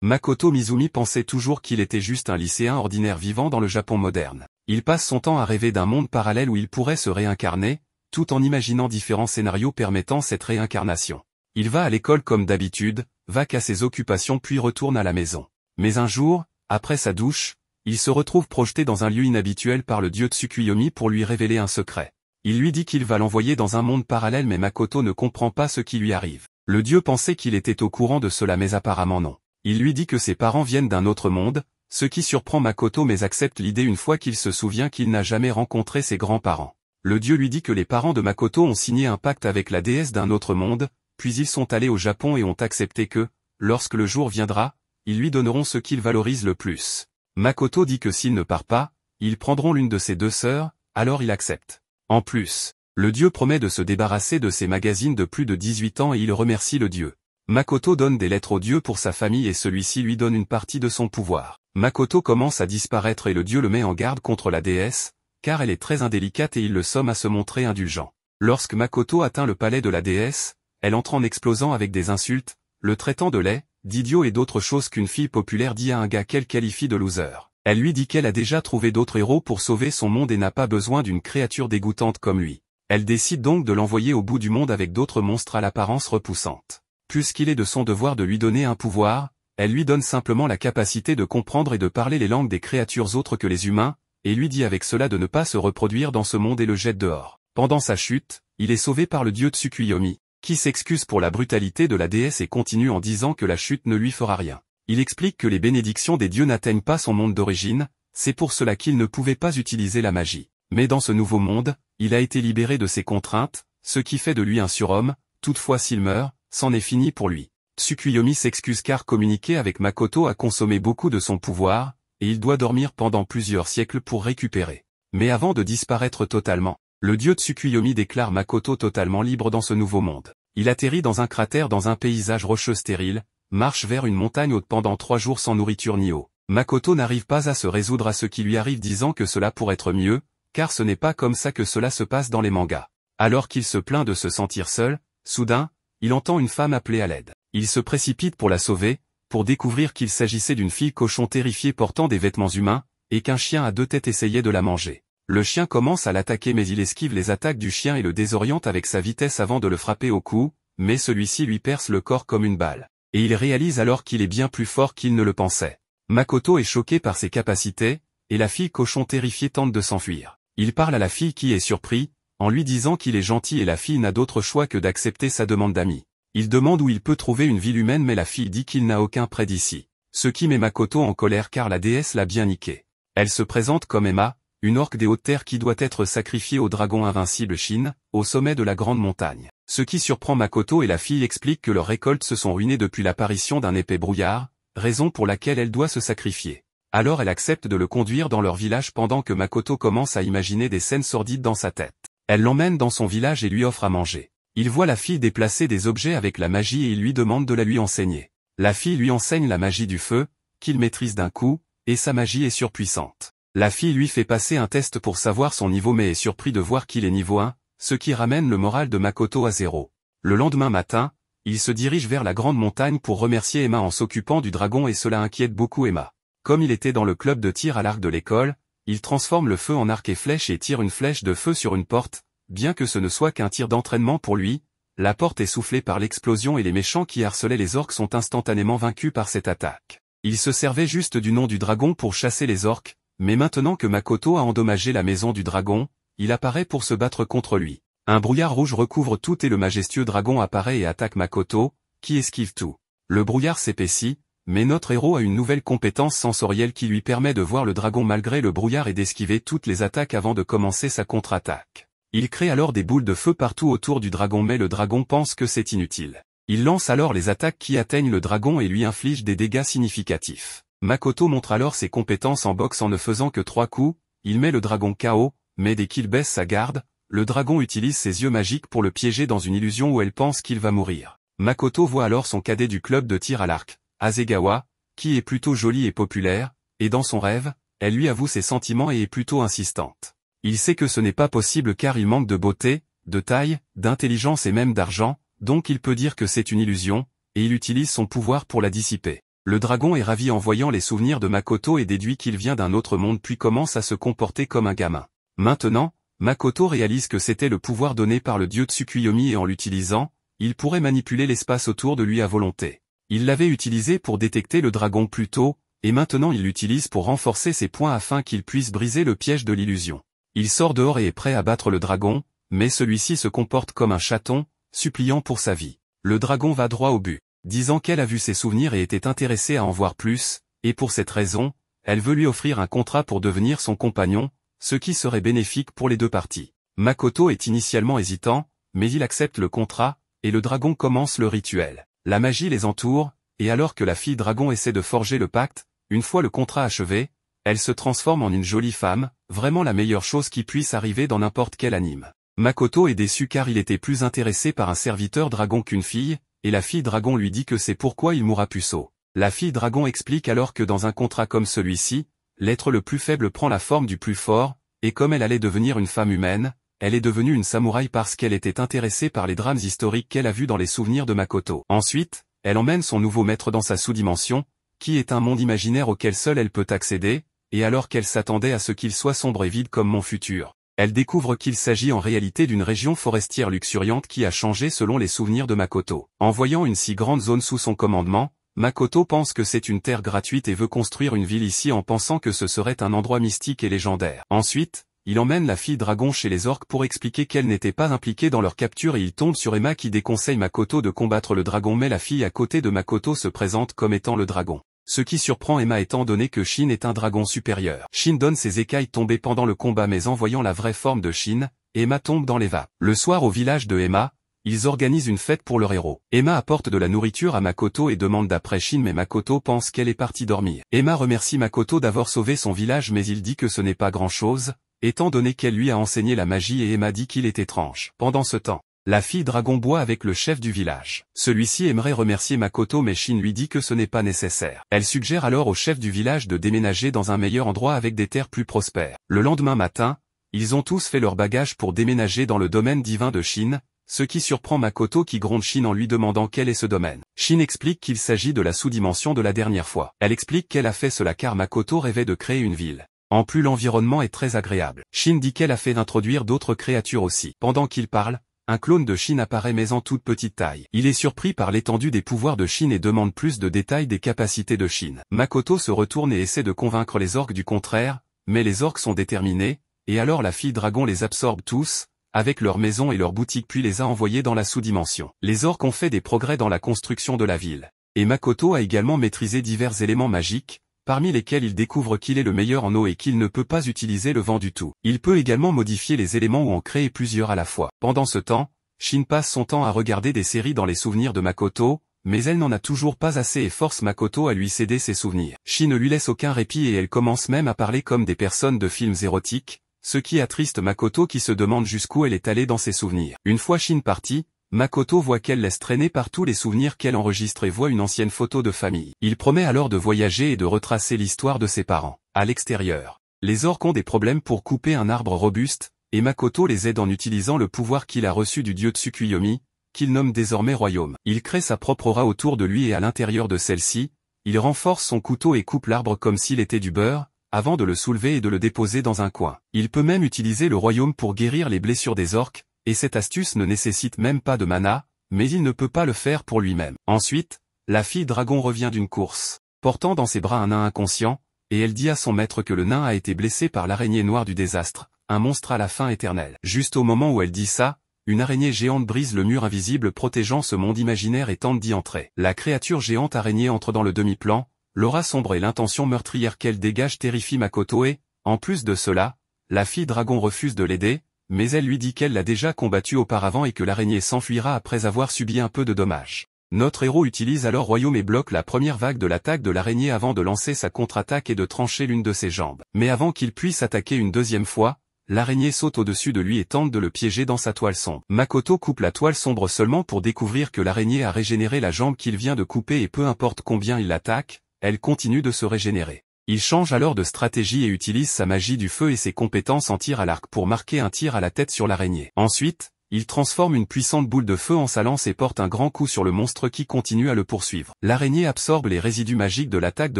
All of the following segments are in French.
Makoto Mizumi pensait toujours qu'il était juste un lycéen ordinaire vivant dans le Japon moderne. Il passe son temps à rêver d'un monde parallèle où il pourrait se réincarner, tout en imaginant différents scénarios permettant cette réincarnation. Il va à l'école comme d'habitude, va qu'à ses occupations puis retourne à la maison. Mais un jour, après sa douche, il se retrouve projeté dans un lieu inhabituel par le dieu Tsukuyomi pour lui révéler un secret. Il lui dit qu'il va l'envoyer dans un monde parallèle mais Makoto ne comprend pas ce qui lui arrive. Le dieu pensait qu'il était au courant de cela mais apparemment non. Il lui dit que ses parents viennent d'un autre monde, ce qui surprend Makoto mais accepte l'idée une fois qu'il se souvient qu'il n'a jamais rencontré ses grands-parents. Le dieu lui dit que les parents de Makoto ont signé un pacte avec la déesse d'un autre monde, puis ils sont allés au Japon et ont accepté que, lorsque le jour viendra, ils lui donneront ce qu'il valorise le plus. Makoto dit que s'il ne part pas, ils prendront l'une de ses deux sœurs, alors il accepte. En plus, le dieu promet de se débarrasser de ses magazines de plus de 18 ans et il remercie le dieu. Makoto donne des lettres au dieu pour sa famille et celui-ci lui donne une partie de son pouvoir. Makoto commence à disparaître et le dieu le met en garde contre la déesse, car elle est très indélicate et il le somme à se montrer indulgent. Lorsque Makoto atteint le palais de la déesse, elle entre en explosant avec des insultes, le traitant de laid, d'idiot et d'autres choses qu'une fille populaire dit à un gars qu'elle qualifie de loser. Elle lui dit qu'elle a déjà trouvé d'autres héros pour sauver son monde et n'a pas besoin d'une créature dégoûtante comme lui. Elle décide donc de l'envoyer au bout du monde avec d'autres monstres à l'apparence repoussante. Puisqu'il est de son devoir de lui donner un pouvoir, elle lui donne simplement la capacité de comprendre et de parler les langues des créatures autres que les humains, et lui dit avec cela de ne pas se reproduire dans ce monde et le jette dehors. Pendant sa chute, il est sauvé par le dieu Tsukuyomi, qui s'excuse pour la brutalité de la déesse et continue en disant que la chute ne lui fera rien. Il explique que les bénédictions des dieux n'atteignent pas son monde d'origine, c'est pour cela qu'il ne pouvait pas utiliser la magie. Mais dans ce nouveau monde, il a été libéré de ses contraintes, ce qui fait de lui un surhomme, toutefois s'il meurt, c'en est fini pour lui. Tsukuyomi s'excuse car communiquer avec Makoto a consommé beaucoup de son pouvoir, et il doit dormir pendant plusieurs siècles pour récupérer. Mais avant de disparaître totalement, le dieu Tsukuyomi déclare Makoto totalement libre dans ce nouveau monde. Il atterrit dans un cratère dans un paysage rocheux stérile, marche vers une montagne haute pendant 3 jours sans nourriture ni eau. Makoto n'arrive pas à se résoudre à ce qui lui arrive disant que cela pourrait être mieux, car ce n'est pas comme ça que cela se passe dans les mangas. Alors qu'il se plaint de se sentir seul, soudain, il entend une femme appeler à l'aide. Il se précipite pour la sauver, pour découvrir qu'il s'agissait d'une fille cochon terrifiée portant des vêtements humains, et qu'un chien à 2 têtes essayait de la manger. Le chien commence à l'attaquer mais il esquive les attaques du chien et le désoriente avec sa vitesse avant de le frapper au cou, mais celui-ci lui perce le corps comme une balle. Et il réalise alors qu'il est bien plus fort qu'il ne le pensait. Makoto est choqué par ses capacités, et la fille cochon terrifiée tente de s'enfuir. Il parle à la fille qui est surpris, en lui disant qu'il est gentil et la fille n'a d'autre choix que d'accepter sa demande d'amis. Il demande où il peut trouver une ville humaine mais la fille dit qu'il n'a aucun près d'ici. Ce qui met Makoto en colère car la déesse l'a bien niqué. Elle se présente comme Emma, une orque des hautes terres qui doit être sacrifiée au dragon invincible Shin, au sommet de la grande montagne. Ce qui surprend Makoto et la fille explique que leurs récoltes se sont ruinées depuis l'apparition d'un épais brouillard, raison pour laquelle elle doit se sacrifier. Alors elle accepte de le conduire dans leur village pendant que Makoto commence à imaginer des scènes sordides dans sa tête. Elle l'emmène dans son village et lui offre à manger. Il voit la fille déplacer des objets avec la magie et il lui demande de la lui enseigner. La fille lui enseigne la magie du feu, qu'il maîtrise d'un coup, et sa magie est surpuissante. La fille lui fait passer un test pour savoir son niveau mais est surpris de voir qu'il est niveau 1, ce qui ramène le moral de Makoto à 0. Le lendemain matin, il se dirige vers la grande montagne pour remercier Emma en s'occupant du dragon et cela inquiète beaucoup Emma. Comme il était dans le club de tir à l'arc de l'école, il transforme le feu en arc et flèche et tire une flèche de feu sur une porte, bien que ce ne soit qu'un tir d'entraînement pour lui, la porte est soufflée par l'explosion et les méchants qui harcelaient les orques sont instantanément vaincus par cette attaque. Il se servait juste du nom du dragon pour chasser les orques, mais maintenant que Makoto a endommagé la maison du dragon, il apparaît pour se battre contre lui. Un brouillard rouge recouvre tout et le majestueux dragon apparaît et attaque Makoto, qui esquive tout. Le brouillard s'épaissit, mais notre héros a une nouvelle compétence sensorielle qui lui permet de voir le dragon malgré le brouillard et d'esquiver toutes les attaques avant de commencer sa contre-attaque. Il crée alors des boules de feu partout autour du dragon mais le dragon pense que c'est inutile. Il lance alors les attaques qui atteignent le dragon et lui inflige des dégâts significatifs. Makoto montre alors ses compétences en boxe en ne faisant que 3 coups, il met le dragon KO, mais dès qu'il baisse sa garde, le dragon utilise ses yeux magiques pour le piéger dans une illusion où elle pense qu'il va mourir. Makoto voit alors son cadet du club de tir à l'arc, Hasegawa, qui est plutôt jolie et populaire, et dans son rêve, elle lui avoue ses sentiments et est plutôt insistante. Il sait que ce n'est pas possible car il manque de beauté, de taille, d'intelligence et même d'argent, donc il peut dire que c'est une illusion, et il utilise son pouvoir pour la dissiper. Le dragon est ravi en voyant les souvenirs de Makoto et déduit qu'il vient d'un autre monde puis commence à se comporter comme un gamin. Maintenant, Makoto réalise que c'était le pouvoir donné par le dieu Tsukuyomi et en l'utilisant, il pourrait manipuler l'espace autour de lui à volonté. Il l'avait utilisé pour détecter le dragon plus tôt, et maintenant il l'utilise pour renforcer ses points afin qu'il puisse briser le piège de l'illusion. Il sort dehors et est prêt à battre le dragon, mais celui-ci se comporte comme un chaton, suppliant pour sa vie. Le dragon va droit au but, disant qu'elle a vu ses souvenirs et était intéressée à en voir plus, et pour cette raison, elle veut lui offrir un contrat pour devenir son compagnon, ce qui serait bénéfique pour les deux parties. Makoto est initialement hésitant, mais il accepte le contrat, et le dragon commence le rituel. La magie les entoure, et alors que la fille dragon essaie de forger le pacte, une fois le contrat achevé, elle se transforme en une jolie femme, vraiment la meilleure chose qui puisse arriver dans n'importe quel anime. Makoto est déçu car il était plus intéressé par un serviteur dragon qu'une fille, et la fille dragon lui dit que c'est pourquoi il mourra puceau. La fille dragon explique alors que dans un contrat comme celui-ci, l'être le plus faible prend la forme du plus fort, et comme elle allait devenir une femme humaine, elle est devenue une samouraï parce qu'elle était intéressée par les drames historiques qu'elle a vus dans les souvenirs de Makoto. Ensuite, elle emmène son nouveau maître dans sa sous-dimension, qui est un monde imaginaire auquel seule elle peut accéder, et alors qu'elle s'attendait à ce qu'il soit sombre et vide comme mon futur, elle découvre qu'il s'agit en réalité d'une région forestière luxuriante qui a changé selon les souvenirs de Makoto. En voyant une si grande zone sous son commandement, Makoto pense que c'est une terre gratuite et veut construire une ville ici en pensant que ce serait un endroit mystique et légendaire. Ensuite, il emmène la fille dragon chez les orques pour expliquer qu'elle n'était pas impliquée dans leur capture et il tombe sur Emma qui déconseille Makoto de combattre le dragon mais la fille à côté de Makoto se présente comme étant le dragon. Ce qui surprend Emma étant donné que Shin est un dragon supérieur. Shin donne ses écailles tombées pendant le combat mais en voyant la vraie forme de Shin, Emma tombe dans les vapes. Le soir au village de Emma, ils organisent une fête pour leur héros. Emma apporte de la nourriture à Makoto et demande d'après Shin mais Makoto pense qu'elle est partie dormir. Emma remercie Makoto d'avoir sauvé son village mais il dit que ce n'est pas grand-chose, étant donné qu'elle lui a enseigné la magie et Emma dit qu'il est étrange. Pendant ce temps, la fille dragon boit avec le chef du village. Celui-ci aimerait remercier Makoto mais Shin lui dit que ce n'est pas nécessaire. Elle suggère alors au chef du village de déménager dans un meilleur endroit avec des terres plus prospères. Le lendemain matin, ils ont tous fait leur bagage pour déménager dans le domaine divin de Shin, ce qui surprend Makoto qui gronde Shin en lui demandant quel est ce domaine. Shin explique qu'il s'agit de la sous-dimension de la dernière fois. Elle explique qu'elle a fait cela car Makoto rêvait de créer une ville. En plus l'environnement est très agréable. Shin dit qu'elle a fait d'introduire d'autres créatures aussi. Pendant qu'il parle, un clone de Shin apparaît mais en toute petite taille. Il est surpris par l'étendue des pouvoirs de Shin et demande plus de détails des capacités de Shin. Makoto se retourne et essaie de convaincre les orques du contraire, mais les orques sont déterminés, et alors la fille dragon les absorbe tous, avec leur maison et leur boutique puis les a envoyés dans la sous-dimension. Les orques ont fait des progrès dans la construction de la ville. Et Makoto a également maîtrisé divers éléments magiques, parmi lesquels il découvre qu'il est le meilleur en eau et qu'il ne peut pas utiliser le vent du tout. Il peut également modifier les éléments ou en créer plusieurs à la fois. Pendant ce temps, Shin passe son temps à regarder des séries dans les souvenirs de Makoto, mais elle n'en a toujours pas assez et force Makoto à lui céder ses souvenirs. Shin ne lui laisse aucun répit et elle commence même à parler comme des personnes de films érotiques, ce qui attriste Makoto qui se demande jusqu'où elle est allée dans ses souvenirs. Une fois Shin partie, Makoto voit qu'elle laisse traîner partout les souvenirs qu'elle enregistre et voit une ancienne photo de famille. Il promet alors de voyager et de retracer l'histoire de ses parents. À l'extérieur, les orques ont des problèmes pour couper un arbre robuste, et Makoto les aide en utilisant le pouvoir qu'il a reçu du dieu Tsukuyomi, qu'il nomme désormais royaume. Il crée sa propre aura autour de lui et à l'intérieur de celle-ci, il renforce son couteau et coupe l'arbre comme s'il était du beurre, avant de le soulever et de le déposer dans un coin. Il peut même utiliser le royaume pour guérir les blessures des orques, et cette astuce ne nécessite même pas de mana, mais il ne peut pas le faire pour lui-même. Ensuite, la fille dragon revient d'une course, portant dans ses bras un nain inconscient, et elle dit à son maître que le nain a été blessé par l'araignée noire du désastre, un monstre à la fin éternelle. Juste au moment où elle dit ça, une araignée géante brise le mur invisible protégeant ce monde imaginaire et tente d'y entrer. La créature géante araignée entre dans le demi-plan, l'aura sombre et l'intention meurtrière qu'elle dégage terrifie Makoto et, en plus de cela, la fille dragon refuse de l'aider, mais elle lui dit qu'elle l'a déjà combattu auparavant et que l'araignée s'enfuira après avoir subi un peu de dommages. Notre héros utilise alors Royaume et bloque la première vague de l'attaque de l'araignée avant de lancer sa contre-attaque et de trancher l'une de ses jambes. Mais avant qu'il puisse attaquer une deuxième fois, l'araignée saute au-dessus de lui et tente de le piéger dans sa toile sombre. Makoto coupe la toile sombre seulement pour découvrir que l'araignée a régénéré la jambe qu'il vient de couper et peu importe combien il l'attaque, elle continue de se régénérer. Il change alors de stratégie et utilise sa magie du feu et ses compétences en tir à l'arc pour marquer un tir à la tête sur l'araignée. Ensuite, il transforme une puissante boule de feu en sa lance et porte un grand coup sur le monstre qui continue à le poursuivre. L'araignée absorbe les résidus magiques de l'attaque de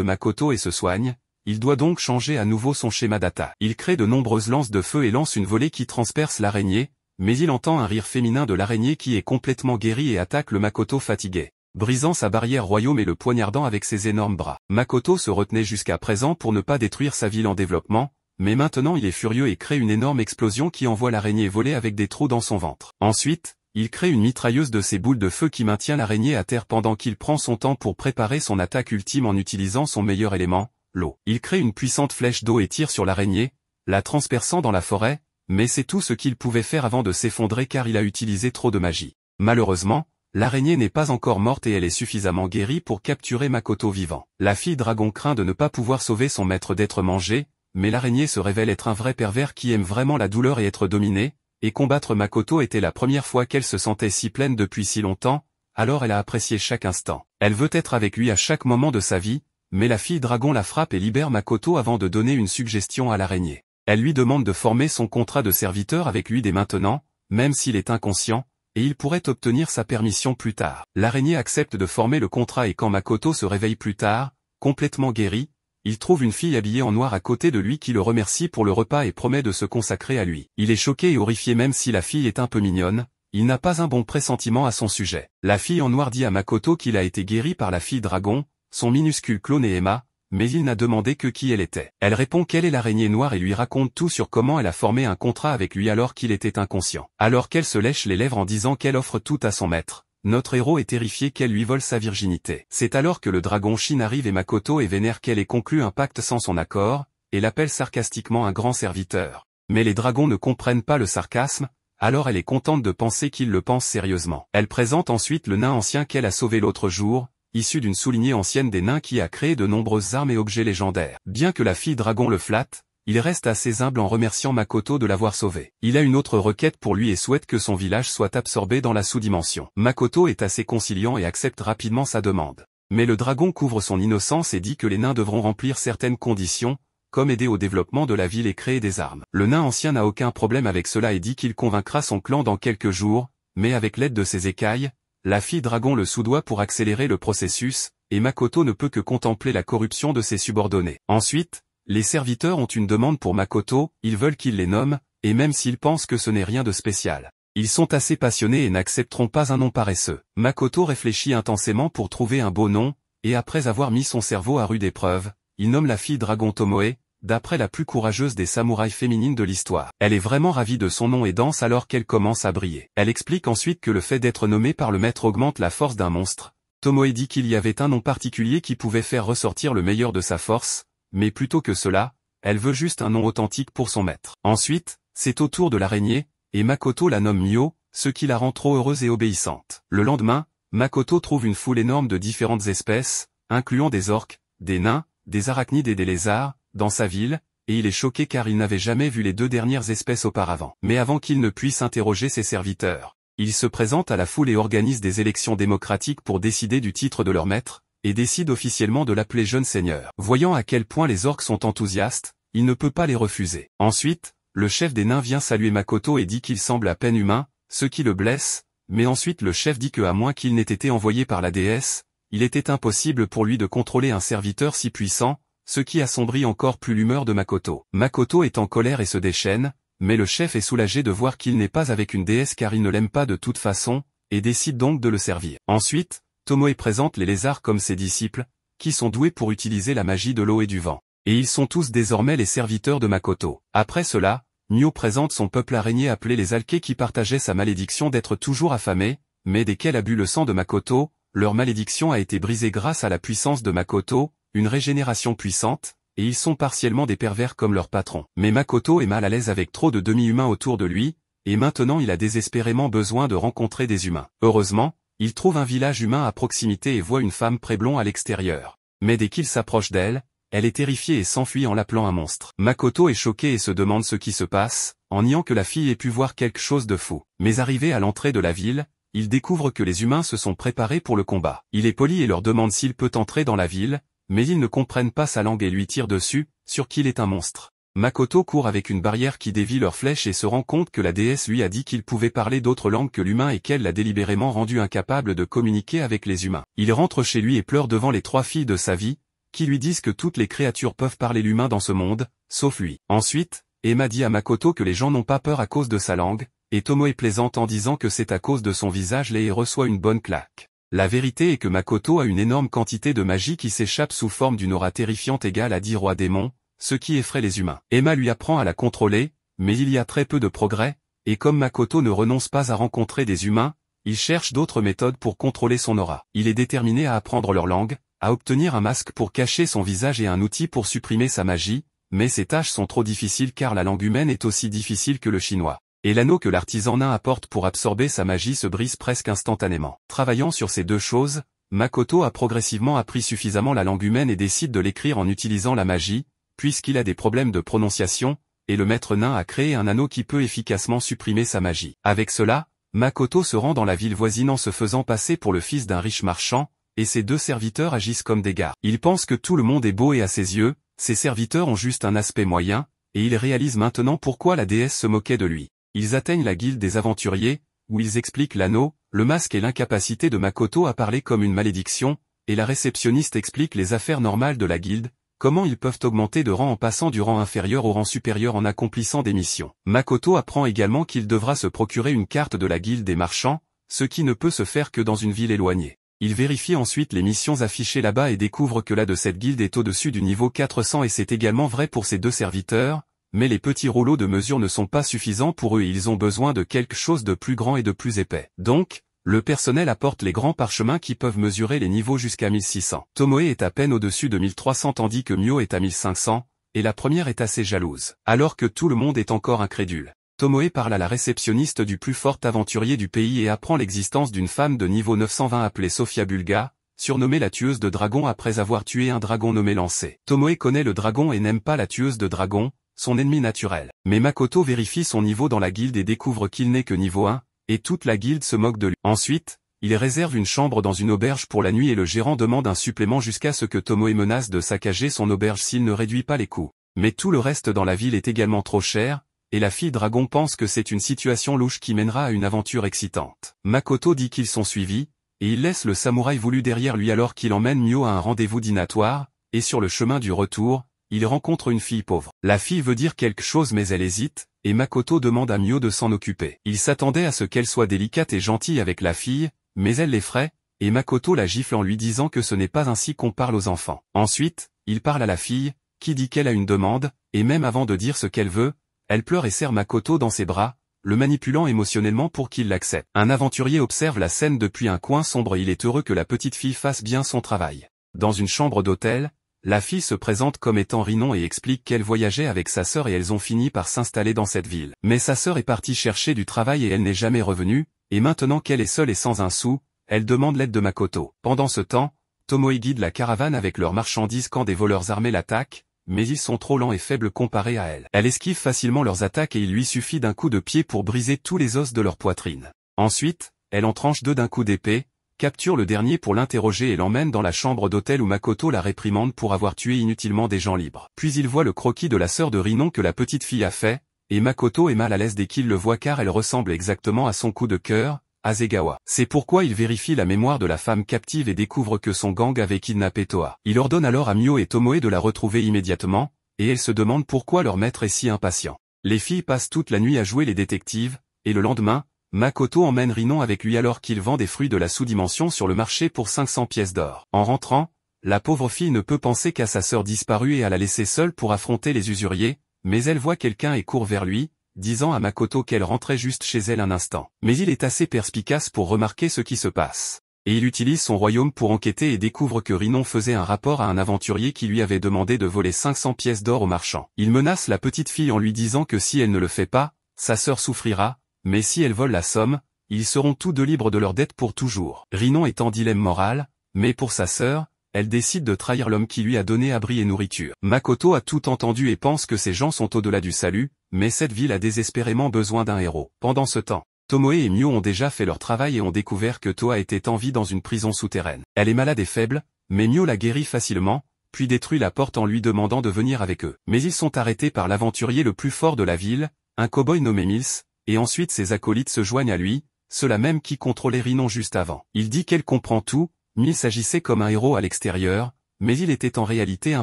Makoto et se soigne, il doit donc changer à nouveau son schéma d'attaque. Il crée de nombreuses lances de feu et lance une volée qui transperce l'araignée, mais il entend un rire féminin de l'araignée qui est complètement guéri et attaque le Makoto fatigué, brisant sa barrière royaume et le poignardant avec ses énormes bras. Makoto se retenait jusqu'à présent pour ne pas détruire sa ville en développement, mais maintenant il est furieux et crée une énorme explosion qui envoie l'araignée voler avec des trous dans son ventre. Ensuite, il crée une mitrailleuse de ses boules de feu qui maintient l'araignée à terre pendant qu'il prend son temps pour préparer son attaque ultime en utilisant son meilleur élément, l'eau. Il crée une puissante flèche d'eau et tire sur l'araignée, la transperçant dans la forêt, mais c'est tout ce qu'il pouvait faire avant de s'effondrer car il a utilisé trop de magie. Malheureusement, l'araignée n'est pas encore morte et elle est suffisamment guérie pour capturer Makoto vivant. La fille dragon craint de ne pas pouvoir sauver son maître d'être mangé, mais l'araignée se révèle être un vrai pervers qui aime vraiment la douleur et être dominé, et combattre Makoto était la première fois qu'elle se sentait si pleine depuis si longtemps, alors elle a apprécié chaque instant. Elle veut être avec lui à chaque moment de sa vie, mais la fille dragon la frappe et libère Makoto avant de donner une suggestion à l'araignée. Elle lui demande de former son contrat de serviteur avec lui dès maintenant, même s'il est inconscient, et il pourrait obtenir sa permission plus tard. L'araignée accepte de former le contrat et quand Makoto se réveille plus tard, complètement guéri, il trouve une fille habillée en noir à côté de lui qui le remercie pour le repas et promet de se consacrer à lui. Il est choqué et horrifié même si la fille est un peu mignonne, il n'a pas un bon pressentiment à son sujet. La fille en noir dit à Makoto qu'il a été guéri par la fille dragon, son minuscule clone et Emma, mais il n'a demandé que qui elle était. Elle répond qu'elle est l'araignée noire et lui raconte tout sur comment elle a formé un contrat avec lui alors qu'il était inconscient. Alors qu'elle se lèche les lèvres en disant qu'elle offre tout à son maître, notre héros est terrifié qu'elle lui vole sa virginité. C'est alors que le dragon Shin arrive et Makoto est vénère qu'elle ait conclu un pacte sans son accord, et l'appelle sarcastiquement un grand serviteur. Mais les dragons ne comprennent pas le sarcasme, alors elle est contente de penser qu'il le pense sérieusement. Elle présente ensuite le nain ancien qu'elle a sauvé l'autre jour, issu d'une soulignée ancienne des nains qui a créé de nombreuses armes et objets légendaires. Bien que la fille dragon le flatte, il reste assez humble en remerciant Makoto de l'avoir sauvé. Il a une autre requête pour lui et souhaite que son village soit absorbé dans la sous-dimension. Makoto est assez conciliant et accepte rapidement sa demande. Mais le dragon couvre son innocence et dit que les nains devront remplir certaines conditions, comme aider au développement de la ville et créer des armes. Le nain ancien n'a aucun problème avec cela et dit qu'il convaincra son clan dans quelques jours, mais avec l'aide de ses écailles, la fille dragon le soudoie pour accélérer le processus, et Makoto ne peut que contempler la corruption de ses subordonnés. Ensuite, les serviteurs ont une demande pour Makoto, ils veulent qu'il les nomme, et même s'ils pensent que ce n'est rien de spécial. Ils sont assez passionnés et n'accepteront pas un nom paresseux. Makoto réfléchit intensément pour trouver un beau nom, et après avoir mis son cerveau à rude épreuve, il nomme la fille dragon Tomoe, d'après la plus courageuse des samouraïs féminines de l'histoire. Elle est vraiment ravie de son nom et danse alors qu'elle commence à briller. Elle explique ensuite que le fait d'être nommée par le maître augmente la force d'un monstre. Tomoe dit qu'il y avait un nom particulier qui pouvait faire ressortir le meilleur de sa force, mais plutôt que cela, elle veut juste un nom authentique pour son maître. Ensuite, c'est au tour de l'araignée, et Makoto la nomme Mio, ce qui la rend trop heureuse et obéissante. Le lendemain, Makoto trouve une foule énorme de différentes espèces, incluant des orques, des nains, des arachnides et des lézards, dans sa ville, et il est choqué car il n'avait jamais vu les deux dernières espèces auparavant. Mais avant qu'il ne puisse interroger ses serviteurs, il se présente à la foule et organise des élections démocratiques pour décider du titre de leur maître, et décide officiellement de l'appeler jeune seigneur. Voyant à quel point les orques sont enthousiastes, il ne peut pas les refuser. Ensuite, le chef des nains vient saluer Makoto et dit qu'il semble à peine humain, ce qui le blesse, mais ensuite le chef dit que à moins qu'il n'ait été envoyé par la déesse, il était impossible pour lui de contrôler un serviteur si puissant, ce qui assombrit encore plus l'humeur de Makoto. Makoto est en colère et se déchaîne, mais le chef est soulagé de voir qu'il n'est pas avec une déesse car il ne l'aime pas de toute façon, et décide donc de le servir. Ensuite, Tomoe présente les lézards comme ses disciples, qui sont doués pour utiliser la magie de l'eau et du vent. Et ils sont tous désormais les serviteurs de Makoto. Après cela, Mio présente son peuple araignée appelé les Alkés qui partageaient sa malédiction d'être toujours affamés, mais dès qu'elle a bu le sang de Makoto, leur malédiction a été brisée grâce à la puissance de Makoto, une régénération puissante, et ils sont partiellement des pervers comme leur patron. Mais Makoto est mal à l'aise avec trop de demi-humains autour de lui, et maintenant il a désespérément besoin de rencontrer des humains. Heureusement, il trouve un village humain à proximité et voit une femme pré-blond à l'extérieur. Mais dès qu'il s'approche d'elle, elle est terrifiée et s'enfuit en l'appelant un monstre. Makoto est choqué et se demande ce qui se passe, en niant que la fille ait pu voir quelque chose de fou. Mais arrivé à l'entrée de la ville, il découvre que les humains se sont préparés pour le combat. Il est poli et leur demande s'il peut entrer dans la ville, mais ils ne comprennent pas sa langue et lui tirent dessus, sur qu'il est un monstre. Makoto court avec une barrière qui dévie leurs flèches et se rend compte que la déesse lui a dit qu'il pouvait parler d'autres langues que l'humain et qu'elle l'a délibérément rendu incapable de communiquer avec les humains. Il rentre chez lui et pleure devant les 3 filles de sa vie, qui lui disent que toutes les créatures peuvent parler l'humain dans ce monde, sauf lui. Ensuite, Emma dit à Makoto que les gens n'ont pas peur à cause de sa langue, et Tomoe plaisante en disant que c'est à cause de son visage laid et reçoit une bonne claque. La vérité est que Makoto a une énorme quantité de magie qui s'échappe sous forme d'une aura terrifiante égale à 10 rois démons, ce qui effraie les humains. Emma lui apprend à la contrôler, mais il y a très peu de progrès, et comme Makoto ne renonce pas à rencontrer des humains, il cherche d'autres méthodes pour contrôler son aura. Il est déterminé à apprendre leur langue, à obtenir un masque pour cacher son visage et un outil pour supprimer sa magie, mais ces tâches sont trop difficiles car la langue humaine est aussi difficile que le chinois. Et l'anneau que l'artisan nain apporte pour absorber sa magie se brise presque instantanément. Travaillant sur ces 2 choses, Makoto a progressivement appris suffisamment la langue humaine et décide de l'écrire en utilisant la magie, puisqu'il a des problèmes de prononciation, et le maître nain a créé un anneau qui peut efficacement supprimer sa magie. Avec cela, Makoto se rend dans la ville voisine en se faisant passer pour le fils d'un riche marchand, et ses 2 serviteurs agissent comme des gardes. Il pense que tout le monde est beau et à ses yeux, ses serviteurs ont juste un aspect moyen, et il réalise maintenant pourquoi la déesse se moquait de lui. Ils atteignent la guilde des aventuriers, où ils expliquent l'anneau, le masque et l'incapacité de Makoto à parler comme une malédiction, et la réceptionniste explique les affaires normales de la guilde, comment ils peuvent augmenter de rang en passant du rang inférieur au rang supérieur en accomplissant des missions. Makoto apprend également qu'il devra se procurer une carte de la guilde des marchands, ce qui ne peut se faire que dans une ville éloignée. Il vérifie ensuite les missions affichées là-bas et découvre que la de cette guilde est au-dessus du niveau 400 et c'est également vrai pour ses 2 serviteurs, mais les petits rouleaux de mesure ne sont pas suffisants pour eux et ils ont besoin de quelque chose de plus grand et de plus épais. Donc, le personnel apporte les grands parchemins qui peuvent mesurer les niveaux jusqu'à 1600. Tomoe est à peine au-dessus de 1300 tandis que Mio est à 1500, et la première est assez jalouse. Alors que tout le monde est encore incrédule, Tomoe parle à la réceptionniste du plus fort aventurier du pays et apprend l'existence d'une femme de niveau 920 appelée Sofia Bulga, surnommée la tueuse de dragons après avoir tué un dragon nommé Lancé. Tomoe connaît le dragon et n'aime pas la tueuse de dragons, son ennemi naturel. Mais Makoto vérifie son niveau dans la guilde et découvre qu'il n'est que niveau 1, et toute la guilde se moque de lui. Ensuite, il réserve une chambre dans une auberge pour la nuit et le gérant demande un supplément jusqu'à ce que Tomoe menace de saccager son auberge s'il ne réduit pas les coûts. Mais tout le reste dans la ville est également trop cher, et la fille dragon pense que c'est une situation louche qui mènera à une aventure excitante. Makoto dit qu'ils sont suivis, et il laisse le samouraï voulu derrière lui alors qu'il emmène Mio à un rendez-vous dînatoire, et sur le chemin du retour, il rencontre une fille pauvre. La fille veut dire quelque chose mais elle hésite, et Makoto demande à Mio de s'en occuper. Il s'attendait à ce qu'elle soit délicate et gentille avec la fille, mais elle l'effraie, et Makoto la gifle en lui disant que ce n'est pas ainsi qu'on parle aux enfants. Ensuite, il parle à la fille, qui dit qu'elle a une demande, et même avant de dire ce qu'elle veut, elle pleure et serre Makoto dans ses bras, le manipulant émotionnellement pour qu'il l'accepte. Un aventurier observe la scène depuis un coin sombre et il est heureux que la petite fille fasse bien son travail. Dans une chambre d'hôtel, la fille se présente comme étant Rinon et explique qu'elle voyageait avec sa sœur et elles ont fini par s'installer dans cette ville. Mais sa sœur est partie chercher du travail et elle n'est jamais revenue, et maintenant qu'elle est seule et sans un sou, elle demande l'aide de Makoto. Pendant ce temps, Tomoe guide la caravane avec leurs marchandises quand des voleurs armés l'attaquent, mais ils sont trop lents et faibles comparés à elle. Elle esquive facilement leurs attaques et il lui suffit d'un coup de pied pour briser tous les os de leur poitrine. Ensuite, elle en tranche 2 d'un coup d'épée, capture le dernier pour l'interroger et l'emmène dans la chambre d'hôtel où Makoto la réprimande pour avoir tué inutilement des gens libres. Puis il voit le croquis de la sœur de Rinon que la petite fille a fait, et Makoto est mal à l'aise dès qu'il le voit car elle ressemble exactement à son coup de cœur, Asegawa. C'est pourquoi il vérifie la mémoire de la femme captive et découvre que son gang avait kidnappé Toa. Il ordonne alors à Mio et Tomoe de la retrouver immédiatement, et elles se demandent pourquoi leur maître est si impatient. Les filles passent toute la nuit à jouer les détectives, et le lendemain, Makoto emmène Rinon avec lui alors qu'il vend des fruits de la sous-dimension sur le marché pour 500 pièces d'or. En rentrant, la pauvre fille ne peut penser qu'à sa sœur disparue et à la laisser seule pour affronter les usuriers, mais elle voit quelqu'un et court vers lui, disant à Makoto qu'elle rentrait juste chez elle un instant. Mais il est assez perspicace pour remarquer ce qui se passe. Et il utilise son royaume pour enquêter et découvre que Rinon faisait un rapport à un aventurier qui lui avait demandé de voler 500 pièces d'or au marchand. Il menace la petite fille en lui disant que si elle ne le fait pas, sa sœur souffrira, mais si elle vole la somme, ils seront tous deux libres de leurs dettes pour toujours. Rinon est en dilemme moral, mais pour sa sœur, elle décide de trahir l'homme qui lui a donné abri et nourriture. Makoto a tout entendu et pense que ces gens sont au-delà du salut, mais cette ville a désespérément besoin d'un héros. Pendant ce temps, Tomoe et Mio ont déjà fait leur travail et ont découvert que Toa était en vie dans une prison souterraine. Elle est malade et faible, mais Mio la guérit facilement, puis détruit la porte en lui demandant de venir avec eux. Mais ils sont arrêtés par l'aventurier le plus fort de la ville, un cow-boy nommé Mills, et ensuite ses acolytes se joignent à lui, ceux-là même qui contrôlaient Rhinon juste avant. Il dit qu'elle comprend tout, Mills agissait comme un héros à l'extérieur, mais il était en réalité un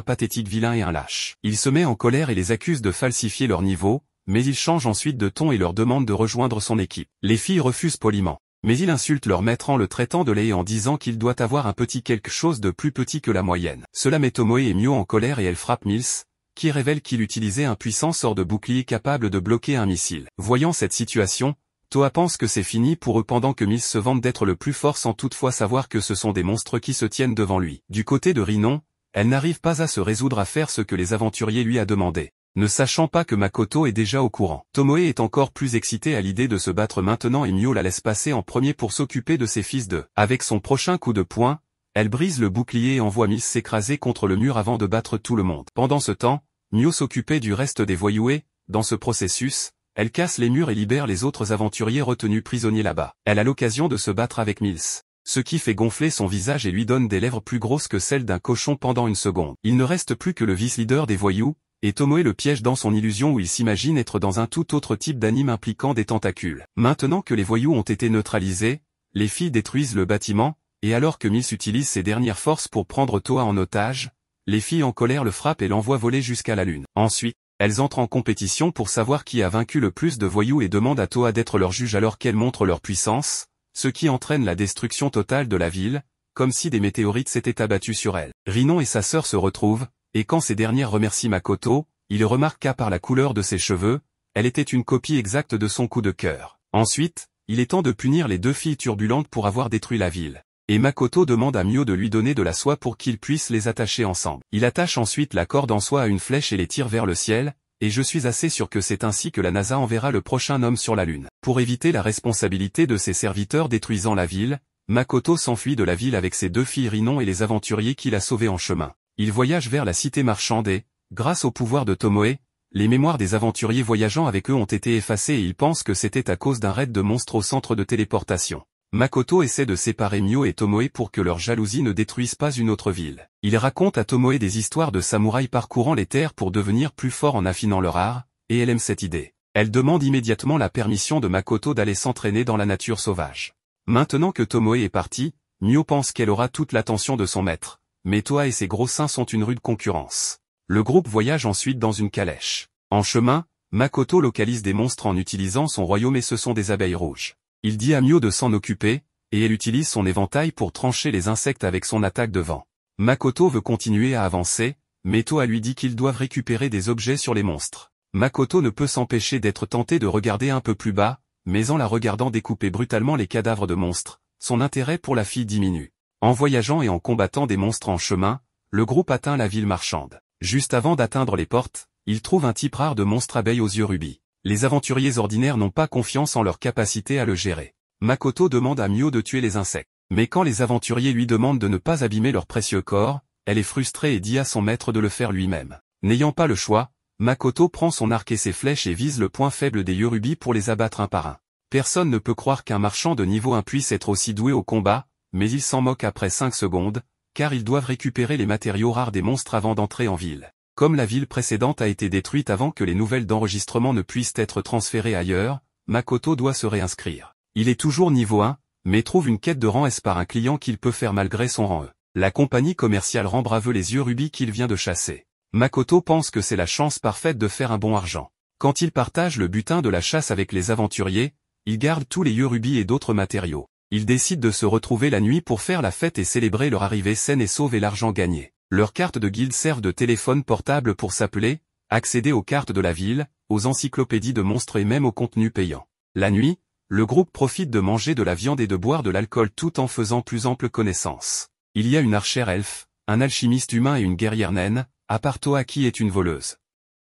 pathétique vilain et un lâche. Il se met en colère et les accuse de falsifier leur niveau, mais il change ensuite de ton et leur demande de rejoindre son équipe. Les filles refusent poliment. Mais il insulte leur maître en le traitant de laid et en disant qu'il doit avoir un petit quelque chose de plus petit que la moyenne. Cela met Tomoe et Mio en colère et elle frappe Mills, qui révèle qu'il utilisait un puissant sort de bouclier capable de bloquer un missile. Voyant cette situation, Toa pense que c'est fini pour eux pendant que Mills se vante d'être le plus fort sans toutefois savoir que ce sont des monstres qui se tiennent devant lui. Du côté de Rhinon, elle n'arrive pas à se résoudre à faire ce que les aventuriers lui a demandé. Ne sachant pas que Makoto est déjà au courant. Tomoe est encore plus excitée à l'idée de se battre maintenant et Mio la laisse passer en premier pour s'occuper de ses fils d'eux. Avec son prochain coup de poing, elle brise le bouclier et envoie Mills s'écraser contre le mur avant de battre tout le monde. Pendant ce temps, Mio s'occupait du reste des voyous et, dans ce processus, elle casse les murs et libère les autres aventuriers retenus prisonniers là-bas. Elle a l'occasion de se battre avec Mills, ce qui fait gonfler son visage et lui donne des lèvres plus grosses que celles d'un cochon pendant une seconde. Il ne reste plus que le vice-leader des voyous, et Tomoe le piège dans son illusion où il s'imagine être dans un tout autre type d'anime impliquant des tentacules. Maintenant que les voyous ont été neutralisés, les filles détruisent le bâtiment, et alors que Mills utilise ses dernières forces pour prendre Toa en otage, les filles en colère le frappent et l'envoient voler jusqu'à la lune. Ensuite, elles entrent en compétition pour savoir qui a vaincu le plus de voyous et demandent à Toa d'être leur juge alors qu'elles montrent leur puissance, ce qui entraîne la destruction totale de la ville, comme si des météorites s'étaient abattus sur elle. Rhinon et sa sœur se retrouvent, et quand ces dernières remercient Makoto, il remarque qu'à part la couleur de ses cheveux, elle était une copie exacte de son coup de cœur. Ensuite, il est temps de punir les deux filles turbulentes pour avoir détruit la ville. Et Makoto demande à Mio de lui donner de la soie pour qu'ils puissent les attacher ensemble. Il attache ensuite la corde en soie à une flèche et les tire vers le ciel, et je suis assez sûr que c'est ainsi que la NASA enverra le prochain homme sur la Lune. Pour éviter la responsabilité de ses serviteurs détruisant la ville, Makoto s'enfuit de la ville avec ses deux filles Rhinon et les aventuriers qu'il a sauvés en chemin. Il voyage vers la cité marchande et, grâce au pouvoir de Tomoe, les mémoires des aventuriers voyageant avec eux ont été effacées et il pense que c'était à cause d'un raid de monstres au centre de téléportation. Makoto essaie de séparer Mio et Tomoe pour que leur jalousie ne détruise pas une autre ville. Il raconte à Tomoe des histoires de samouraïs parcourant les terres pour devenir plus forts en affinant leur art, et elle aime cette idée. Elle demande immédiatement la permission de Makoto d'aller s'entraîner dans la nature sauvage. Maintenant que Tomoe est parti, Mio pense qu'elle aura toute l'attention de son maître, mais Toa et ses gros seins sont une rude concurrence. Le groupe voyage ensuite dans une calèche. En chemin, Makoto localise des monstres en utilisant son royaume et ce sont des abeilles rouges. Il dit à Mio de s'en occuper, et elle utilise son éventail pour trancher les insectes avec son attaque de vent. Makoto veut continuer à avancer, mais Toa lui dit qu'ils doivent récupérer des objets sur les monstres. Makoto ne peut s'empêcher d'être tenté de regarder un peu plus bas, mais en la regardant découper brutalement les cadavres de monstres, son intérêt pour la fille diminue. En voyageant et en combattant des monstres en chemin, le groupe atteint la ville marchande. Juste avant d'atteindre les portes, il trouve un type rare de monstre abeille aux yeux rubis. Les aventuriers ordinaires n'ont pas confiance en leur capacité à le gérer. Makoto demande à Mio de tuer les insectes. Mais quand les aventuriers lui demandent de ne pas abîmer leur précieux corps, elle est frustrée et dit à son maître de le faire lui-même. N'ayant pas le choix, Makoto prend son arc et ses flèches et vise le point faible des Yorubi pour les abattre un par un. Personne ne peut croire qu'un marchand de niveau 1 puisse être aussi doué au combat, mais il s'en moque après 5 secondes, car ils doivent récupérer les matériaux rares des monstres avant d'entrer en ville. Comme la ville précédente a été détruite avant que les nouvelles d'enregistrement ne puissent être transférées ailleurs, Makoto doit se réinscrire. Il est toujours niveau 1, mais trouve une quête de rang S par un client qu'il peut faire malgré son rang E. La compagnie commerciale rend braveux les yeux rubis qu'il vient de chasser. Makoto pense que c'est la chance parfaite de faire un bon argent. Quand il partage le butin de la chasse avec les aventuriers, il garde tous les yeux rubis et d'autres matériaux. Ils décident de se retrouver la nuit pour faire la fête et célébrer leur arrivée saine et sauve et l'argent gagné. Leurs cartes de guilde servent de téléphone portable pour s'appeler, accéder aux cartes de la ville, aux encyclopédies de monstres et même au contenu payant. La nuit, le groupe profite de manger de la viande et de boire de l'alcool tout en faisant plus ample connaissance. Il y a une archère elfe, un alchimiste humain et une guerrière naine, à part Toa qui est une voleuse.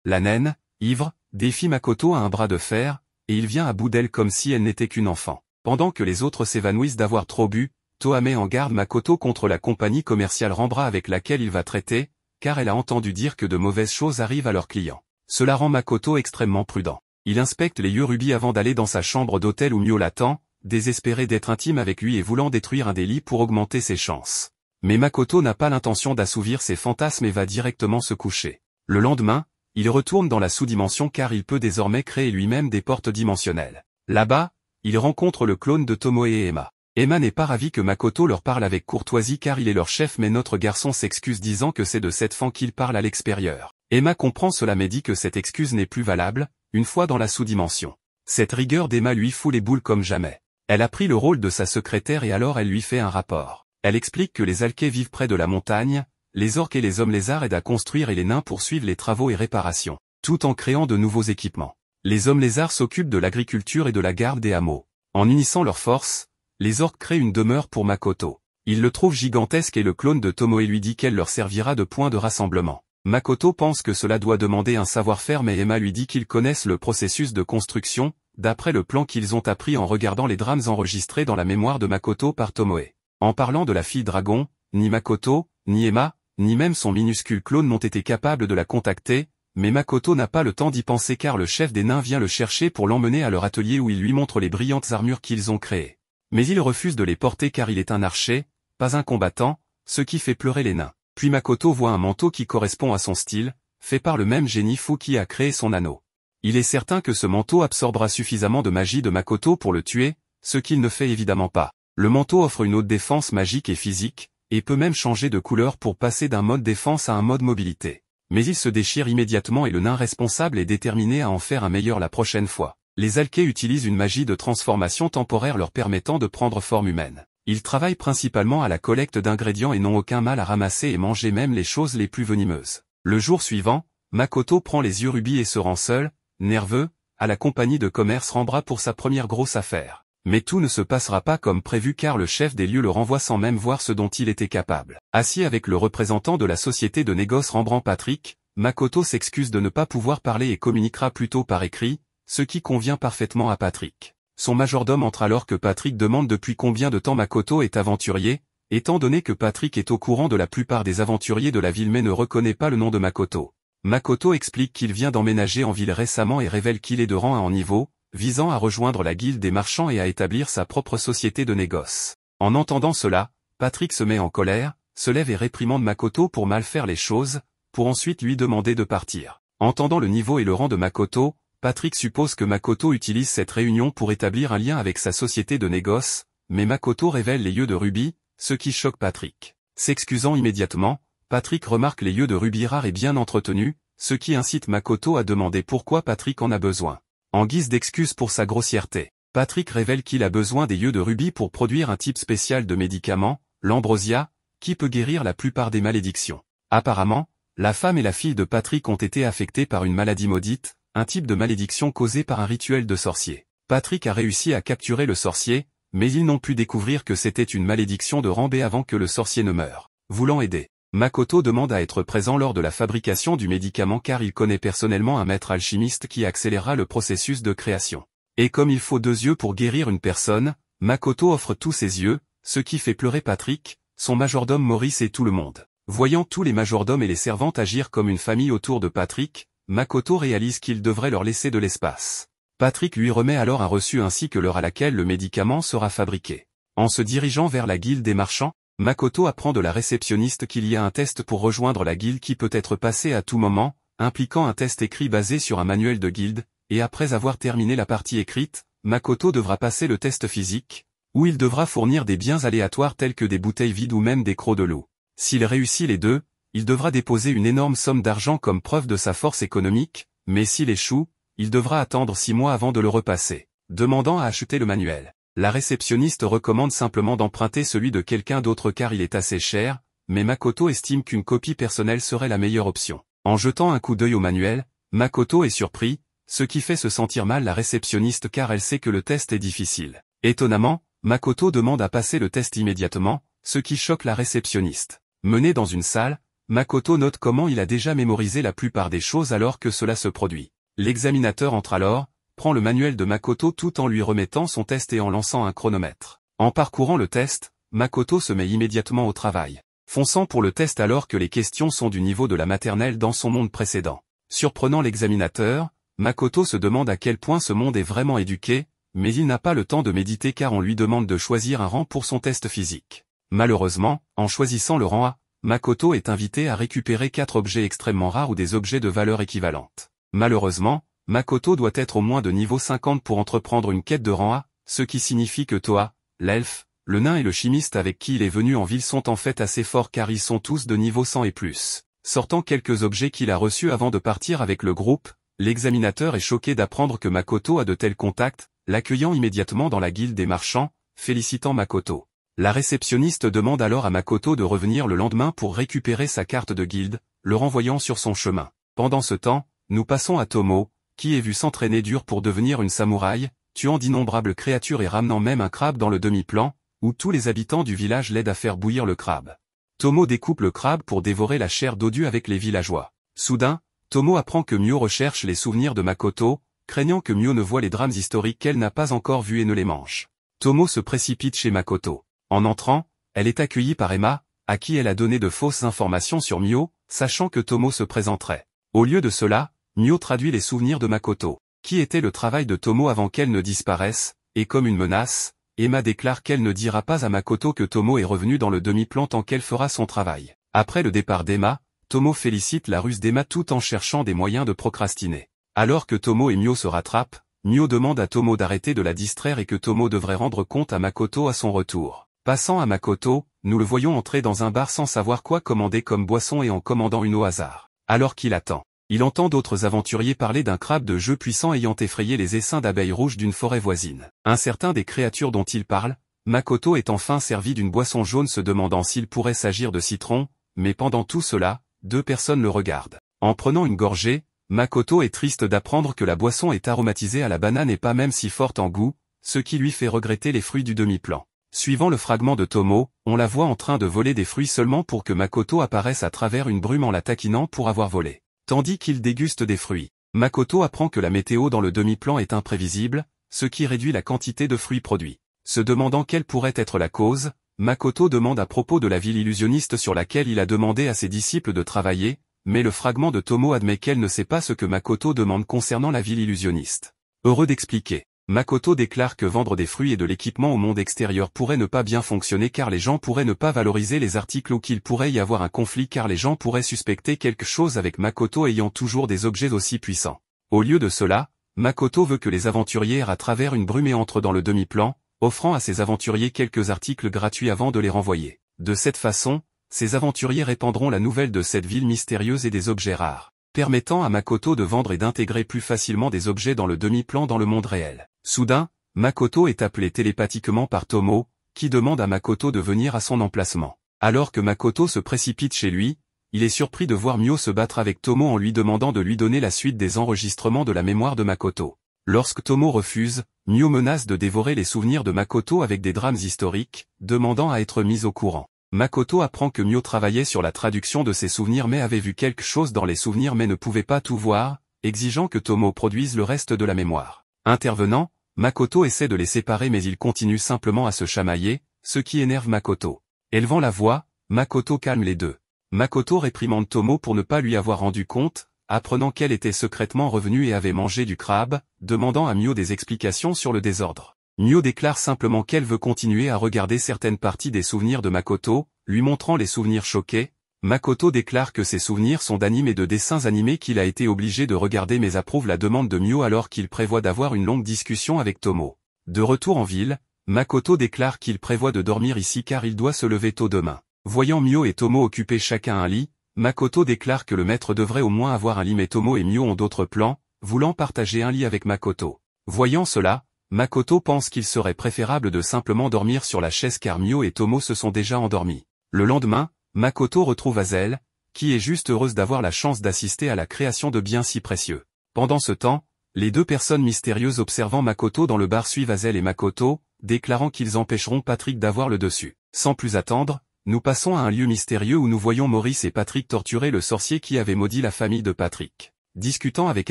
La naine, ivre, défie Makoto à un bras de fer, et il vient à bout d'elle comme si elle n'était qu'une enfant. Pendant que les autres s'évanouissent d'avoir trop bu, Toa met en garde Makoto contre la compagnie commerciale Rambra avec laquelle il va traiter, car elle a entendu dire que de mauvaises choses arrivent à leurs clients. Cela rend Makoto extrêmement prudent. Il inspecte les Yorubi avant d'aller dans sa chambre d'hôtel où Mio l'attend, désespéré d'être intime avec lui et voulant détruire un des lits pour augmenter ses chances. Mais Makoto n'a pas l'intention d'assouvir ses fantasmes et va directement se coucher. Le lendemain, il retourne dans la sous-dimension car il peut désormais créer lui-même des portes dimensionnelles. Là-bas, il rencontre le clone de Tomoe et Emma. Emma n'est pas ravie que Makoto leur parle avec courtoisie car il est leur chef, mais notre garçon s'excuse disant que c'est de cette fan qu'il parle à l'extérieur. Emma comprend cela mais dit que cette excuse n'est plus valable, une fois dans la sous-dimension. Cette rigueur d'Emma lui fout les boules comme jamais. Elle a pris le rôle de sa secrétaire et alors elle lui fait un rapport. Elle explique que les Alkés vivent près de la montagne, les orques et les hommes lézards aident à construire et les nains poursuivent les travaux et réparations, tout en créant de nouveaux équipements. Les hommes lézards s'occupent de l'agriculture et de la garde des hameaux. En unissant leurs forces, les orques créent une demeure pour Makoto. Il le trouve gigantesque et le clone de Tomoe lui dit qu'elle leur servira de point de rassemblement. Makoto pense que cela doit demander un savoir-faire mais Emma lui dit qu'ils connaissent le processus de construction, d'après le plan qu'ils ont appris en regardant les drames enregistrés dans la mémoire de Makoto par Tomoe. En parlant de la fille dragon, ni Makoto, ni Emma, ni même son minuscule clone n'ont été capables de la contacter, mais Makoto n'a pas le temps d'y penser car le chef des nains vient le chercher pour l'emmener à leur atelier où il lui montre les brillantes armures qu'ils ont créées. Mais il refuse de les porter car il est un archer, pas un combattant, ce qui fait pleurer les nains. Puis Makoto voit un manteau qui correspond à son style, fait par le même génie fou qui a créé son anneau. Il est certain que ce manteau absorbera suffisamment de magie de Makoto pour le tuer, ce qu'il ne fait évidemment pas. Le manteau offre une haute défense magique et physique, et peut même changer de couleur pour passer d'un mode défense à un mode mobilité. Mais il se déchire immédiatement et le nain responsable est déterminé à en faire un meilleur la prochaine fois. Les Alkés utilisent une magie de transformation temporaire leur permettant de prendre forme humaine. Ils travaillent principalement à la collecte d'ingrédients et n'ont aucun mal à ramasser et manger même les choses les plus venimeuses. Le jour suivant, Makoto prend les yeux rubis et se rend seul, nerveux, à la compagnie de commerce Rambra pour sa première grosse affaire. Mais tout ne se passera pas comme prévu car le chef des lieux le renvoie sans même voir ce dont il était capable. Assis avec le représentant de la société de négoce Rembrandt Patrick, Makoto s'excuse de ne pas pouvoir parler et communiquera plutôt par écrit, ce qui convient parfaitement à Patrick. Son majordome entre alors que Patrick demande depuis combien de temps Makoto est aventurier, étant donné que Patrick est au courant de la plupart des aventuriers de la ville mais ne reconnaît pas le nom de Makoto. Makoto explique qu'il vient d'emménager en ville récemment et révèle qu'il est de rang 1 en niveau, visant à rejoindre la guilde des marchands et à établir sa propre société de négoce. En entendant cela, Patrick se met en colère, se lève et réprimande Makoto pour mal faire les choses, pour ensuite lui demander de partir. Entendant le niveau et le rang de Makoto, Patrick suppose que Makoto utilise cette réunion pour établir un lien avec sa société de négoce, mais Makoto révèle les yeux de Ruby, ce qui choque Patrick. S'excusant immédiatement, Patrick remarque les yeux de Ruby rares et bien entretenus, ce qui incite Makoto à demander pourquoi Patrick en a besoin. En guise d'excuse pour sa grossièreté, Patrick révèle qu'il a besoin des yeux de Ruby pour produire un type spécial de médicament, l'ambrosia, qui peut guérir la plupart des malédictions. Apparemment, la femme et la fille de Patrick ont été affectées par une maladie maudite, un type de malédiction causée par un rituel de sorcier. Patrick a réussi à capturer le sorcier, mais ils n'ont pu découvrir que c'était une malédiction de rang B avant que le sorcier ne meure. Voulant aider, Makoto demande à être présent lors de la fabrication du médicament car il connaît personnellement un maître alchimiste qui accélérera le processus de création. Et comme il faut 2 yeux pour guérir une personne, Makoto offre tous ses yeux, ce qui fait pleurer Patrick, son majordome Maurice et tout le monde. Voyant tous les majordomes et les servantes agir comme une famille autour de Patrick, Makoto réalise qu'il devrait leur laisser de l'espace. Patrick lui remet alors un reçu ainsi que l'heure à laquelle le médicament sera fabriqué. En se dirigeant vers la guilde des marchands, Makoto apprend de la réceptionniste qu'il y a un test pour rejoindre la guilde qui peut être passé à tout moment, impliquant un test écrit basé sur un manuel de guilde, et après avoir terminé la partie écrite, Makoto devra passer le test physique, où il devra fournir des biens aléatoires tels que des bouteilles vides ou même des crocs de loup. S'il réussit les deux, il devra déposer une énorme somme d'argent comme preuve de sa force économique, mais s'il échoue, il devra attendre 6 mois avant de le repasser. Demandant à acheter le manuel, la réceptionniste recommande simplement d'emprunter celui de quelqu'un d'autre car il est assez cher, mais Makoto estime qu'une copie personnelle serait la meilleure option. En jetant un coup d'œil au manuel, Makoto est surpris, ce qui fait se sentir mal la réceptionniste car elle sait que le test est difficile. Étonnamment, Makoto demande à passer le test immédiatement, ce qui choque la réceptionniste. Mené dans une salle, Makoto note comment il a déjà mémorisé la plupart des choses alors que cela se produit. L'examinateur entre alors, prend le manuel de Makoto tout en lui remettant son test et en lançant un chronomètre. En parcourant le test, Makoto se met immédiatement au travail, fonçant pour le test alors que les questions sont du niveau de la maternelle dans son monde précédent. Surprenant l'examinateur, Makoto se demande à quel point ce monde est vraiment éduqué, mais il n'a pas le temps de méditer car on lui demande de choisir un rang pour son test physique. Malheureusement, en choisissant le rang A, Makoto est invité à récupérer 4 objets extrêmement rares ou des objets de valeur équivalente. Malheureusement, Makoto doit être au moins de niveau 50 pour entreprendre une quête de rang A, ce qui signifie que Toa, l'elfe, le nain et le chimiste avec qui il est venu en ville sont en fait assez forts car ils sont tous de niveau 100 et plus. Sortant quelques objets qu'il a reçus avant de partir avec le groupe, l'examinateur est choqué d'apprendre que Makoto a de tels contacts, l'accueillant immédiatement dans la guilde des marchands, félicitant Makoto. La réceptionniste demande alors à Makoto de revenir le lendemain pour récupérer sa carte de guilde, le renvoyant sur son chemin. Pendant ce temps, nous passons à Tomo, qui est vu s'entraîner dur pour devenir une samouraï, tuant d'innombrables créatures et ramenant même un crabe dans le demi-plan, où tous les habitants du village l'aident à faire bouillir le crabe. Tomo découpe le crabe pour dévorer la chair dodue avec les villageois. Soudain, Tomo apprend que Mio recherche les souvenirs de Makoto, craignant que Mio ne voie les drames historiques qu'elle n'a pas encore vus et ne les mange. Tomo se précipite chez Makoto. En entrant, elle est accueillie par Emma, à qui elle a donné de fausses informations sur Mio, sachant que Tomo se présenterait. Au lieu de cela, Mio traduit les souvenirs de Makoto, qui était le travail de Tomo avant qu'elle ne disparaisse, et comme une menace, Emma déclare qu'elle ne dira pas à Makoto que Tomo est revenu dans le demi-plan tant qu'elle fera son travail. Après le départ d'Emma, Tomo félicite la ruse d'Emma tout en cherchant des moyens de procrastiner. Alors que Tomo et Mio se rattrapent, Mio demande à Tomo d'arrêter de la distraire et que Tomo devrait rendre compte à Makoto à son retour. Passant à Makoto, nous le voyons entrer dans un bar sans savoir quoi commander comme boisson et en commandant une au hasard. Alors qu'il attend, il entend d'autres aventuriers parler d'un crabe de jeu puissant ayant effrayé les essaims d'abeilles rouges d'une forêt voisine. Un certain des créatures dont il parle, Makoto est enfin servi d'une boisson jaune se demandant s'il pourrait s'agir de citron, mais pendant tout cela, 2 personnes le regardent. En prenant une gorgée, Makoto est triste d'apprendre que la boisson est aromatisée à la banane et pas même si forte en goût, ce qui lui fait regretter les fruits du demi-plan. Suivant le fragment de Tomo, on la voit en train de voler des fruits seulement pour que Makoto apparaisse à travers une brume en la taquinant pour avoir volé. Tandis qu'il déguste des fruits, Makoto apprend que la météo dans le demi-plan est imprévisible, ce qui réduit la quantité de fruits produits. Se demandant quelle pourrait être la cause, Makoto demande à propos de la ville illusionniste sur laquelle il a demandé à ses disciples de travailler, mais le fragment de Tomo admet qu'elle ne sait pas ce que Makoto demande concernant la ville illusionniste. Heureux d'expliquer, Makoto déclare que vendre des fruits et de l'équipement au monde extérieur pourrait ne pas bien fonctionner car les gens pourraient ne pas valoriser les articles ou qu'il pourrait y avoir un conflit car les gens pourraient suspecter quelque chose avec Makoto ayant toujours des objets aussi puissants. Au lieu de cela, Makoto veut que les aventuriers errent à travers une brume et entrent dans le demi-plan, offrant à ces aventuriers quelques articles gratuits avant de les renvoyer. De cette façon, ces aventuriers répandront la nouvelle de cette ville mystérieuse et des objets rares, permettant à Makoto de vendre et d'intégrer plus facilement des objets dans le demi-plan dans le monde réel. Soudain, Makoto est appelé télépathiquement par Tomo, qui demande à Makoto de venir à son emplacement. Alors que Makoto se précipite chez lui, il est surpris de voir Mio se battre avec Tomo en lui demandant de lui donner la suite des enregistrements de la mémoire de Makoto. Lorsque Tomo refuse, Mio menace de dévorer les souvenirs de Makoto avec des drames historiques, demandant à être mis au courant. Makoto apprend que Mio travaillait sur la traduction de ses souvenirs mais avait vu quelque chose dans les souvenirs mais ne pouvait pas tout voir, exigeant que Tomo produise le reste de la mémoire. Intervenant, Makoto essaie de les séparer mais ils continuent simplement à se chamailler, ce qui énerve Makoto. Élevant la voix, Makoto calme les deux. Makoto réprimande Tomo pour ne pas lui avoir rendu compte, apprenant qu'elle était secrètement revenue et avait mangé du crabe, demandant à Mio des explications sur le désordre. Mio déclare simplement qu'elle veut continuer à regarder certaines parties des souvenirs de Makoto, lui montrant les souvenirs choqués. Makoto déclare que ses souvenirs sont d'animes et de dessins animés qu'il a été obligé de regarder mais approuve la demande de Mio alors qu'il prévoit d'avoir une longue discussion avec Tomo. De retour en ville, Makoto déclare qu'il prévoit de dormir ici car il doit se lever tôt demain. Voyant Mio et Tomo occuper chacun un lit, Makoto déclare que le maître devrait au moins avoir un lit mais Tomo et Mio ont d'autres plans, voulant partager un lit avec Makoto. Voyant cela, Makoto pense qu'il serait préférable de simplement dormir sur la chaise car Mio et Tomo se sont déjà endormis. Le lendemain, Makoto retrouve Hazel, qui est juste heureuse d'avoir la chance d'assister à la création de biens si précieux. Pendant ce temps, les 2 personnes mystérieuses observant Makoto dans le bar suivent Hazel et Makoto, déclarant qu'ils empêcheront Patrick d'avoir le dessus. Sans plus attendre, nous passons à un lieu mystérieux où nous voyons Maurice et Patrick torturer le sorcier qui avait maudit la famille de Patrick. Discutant avec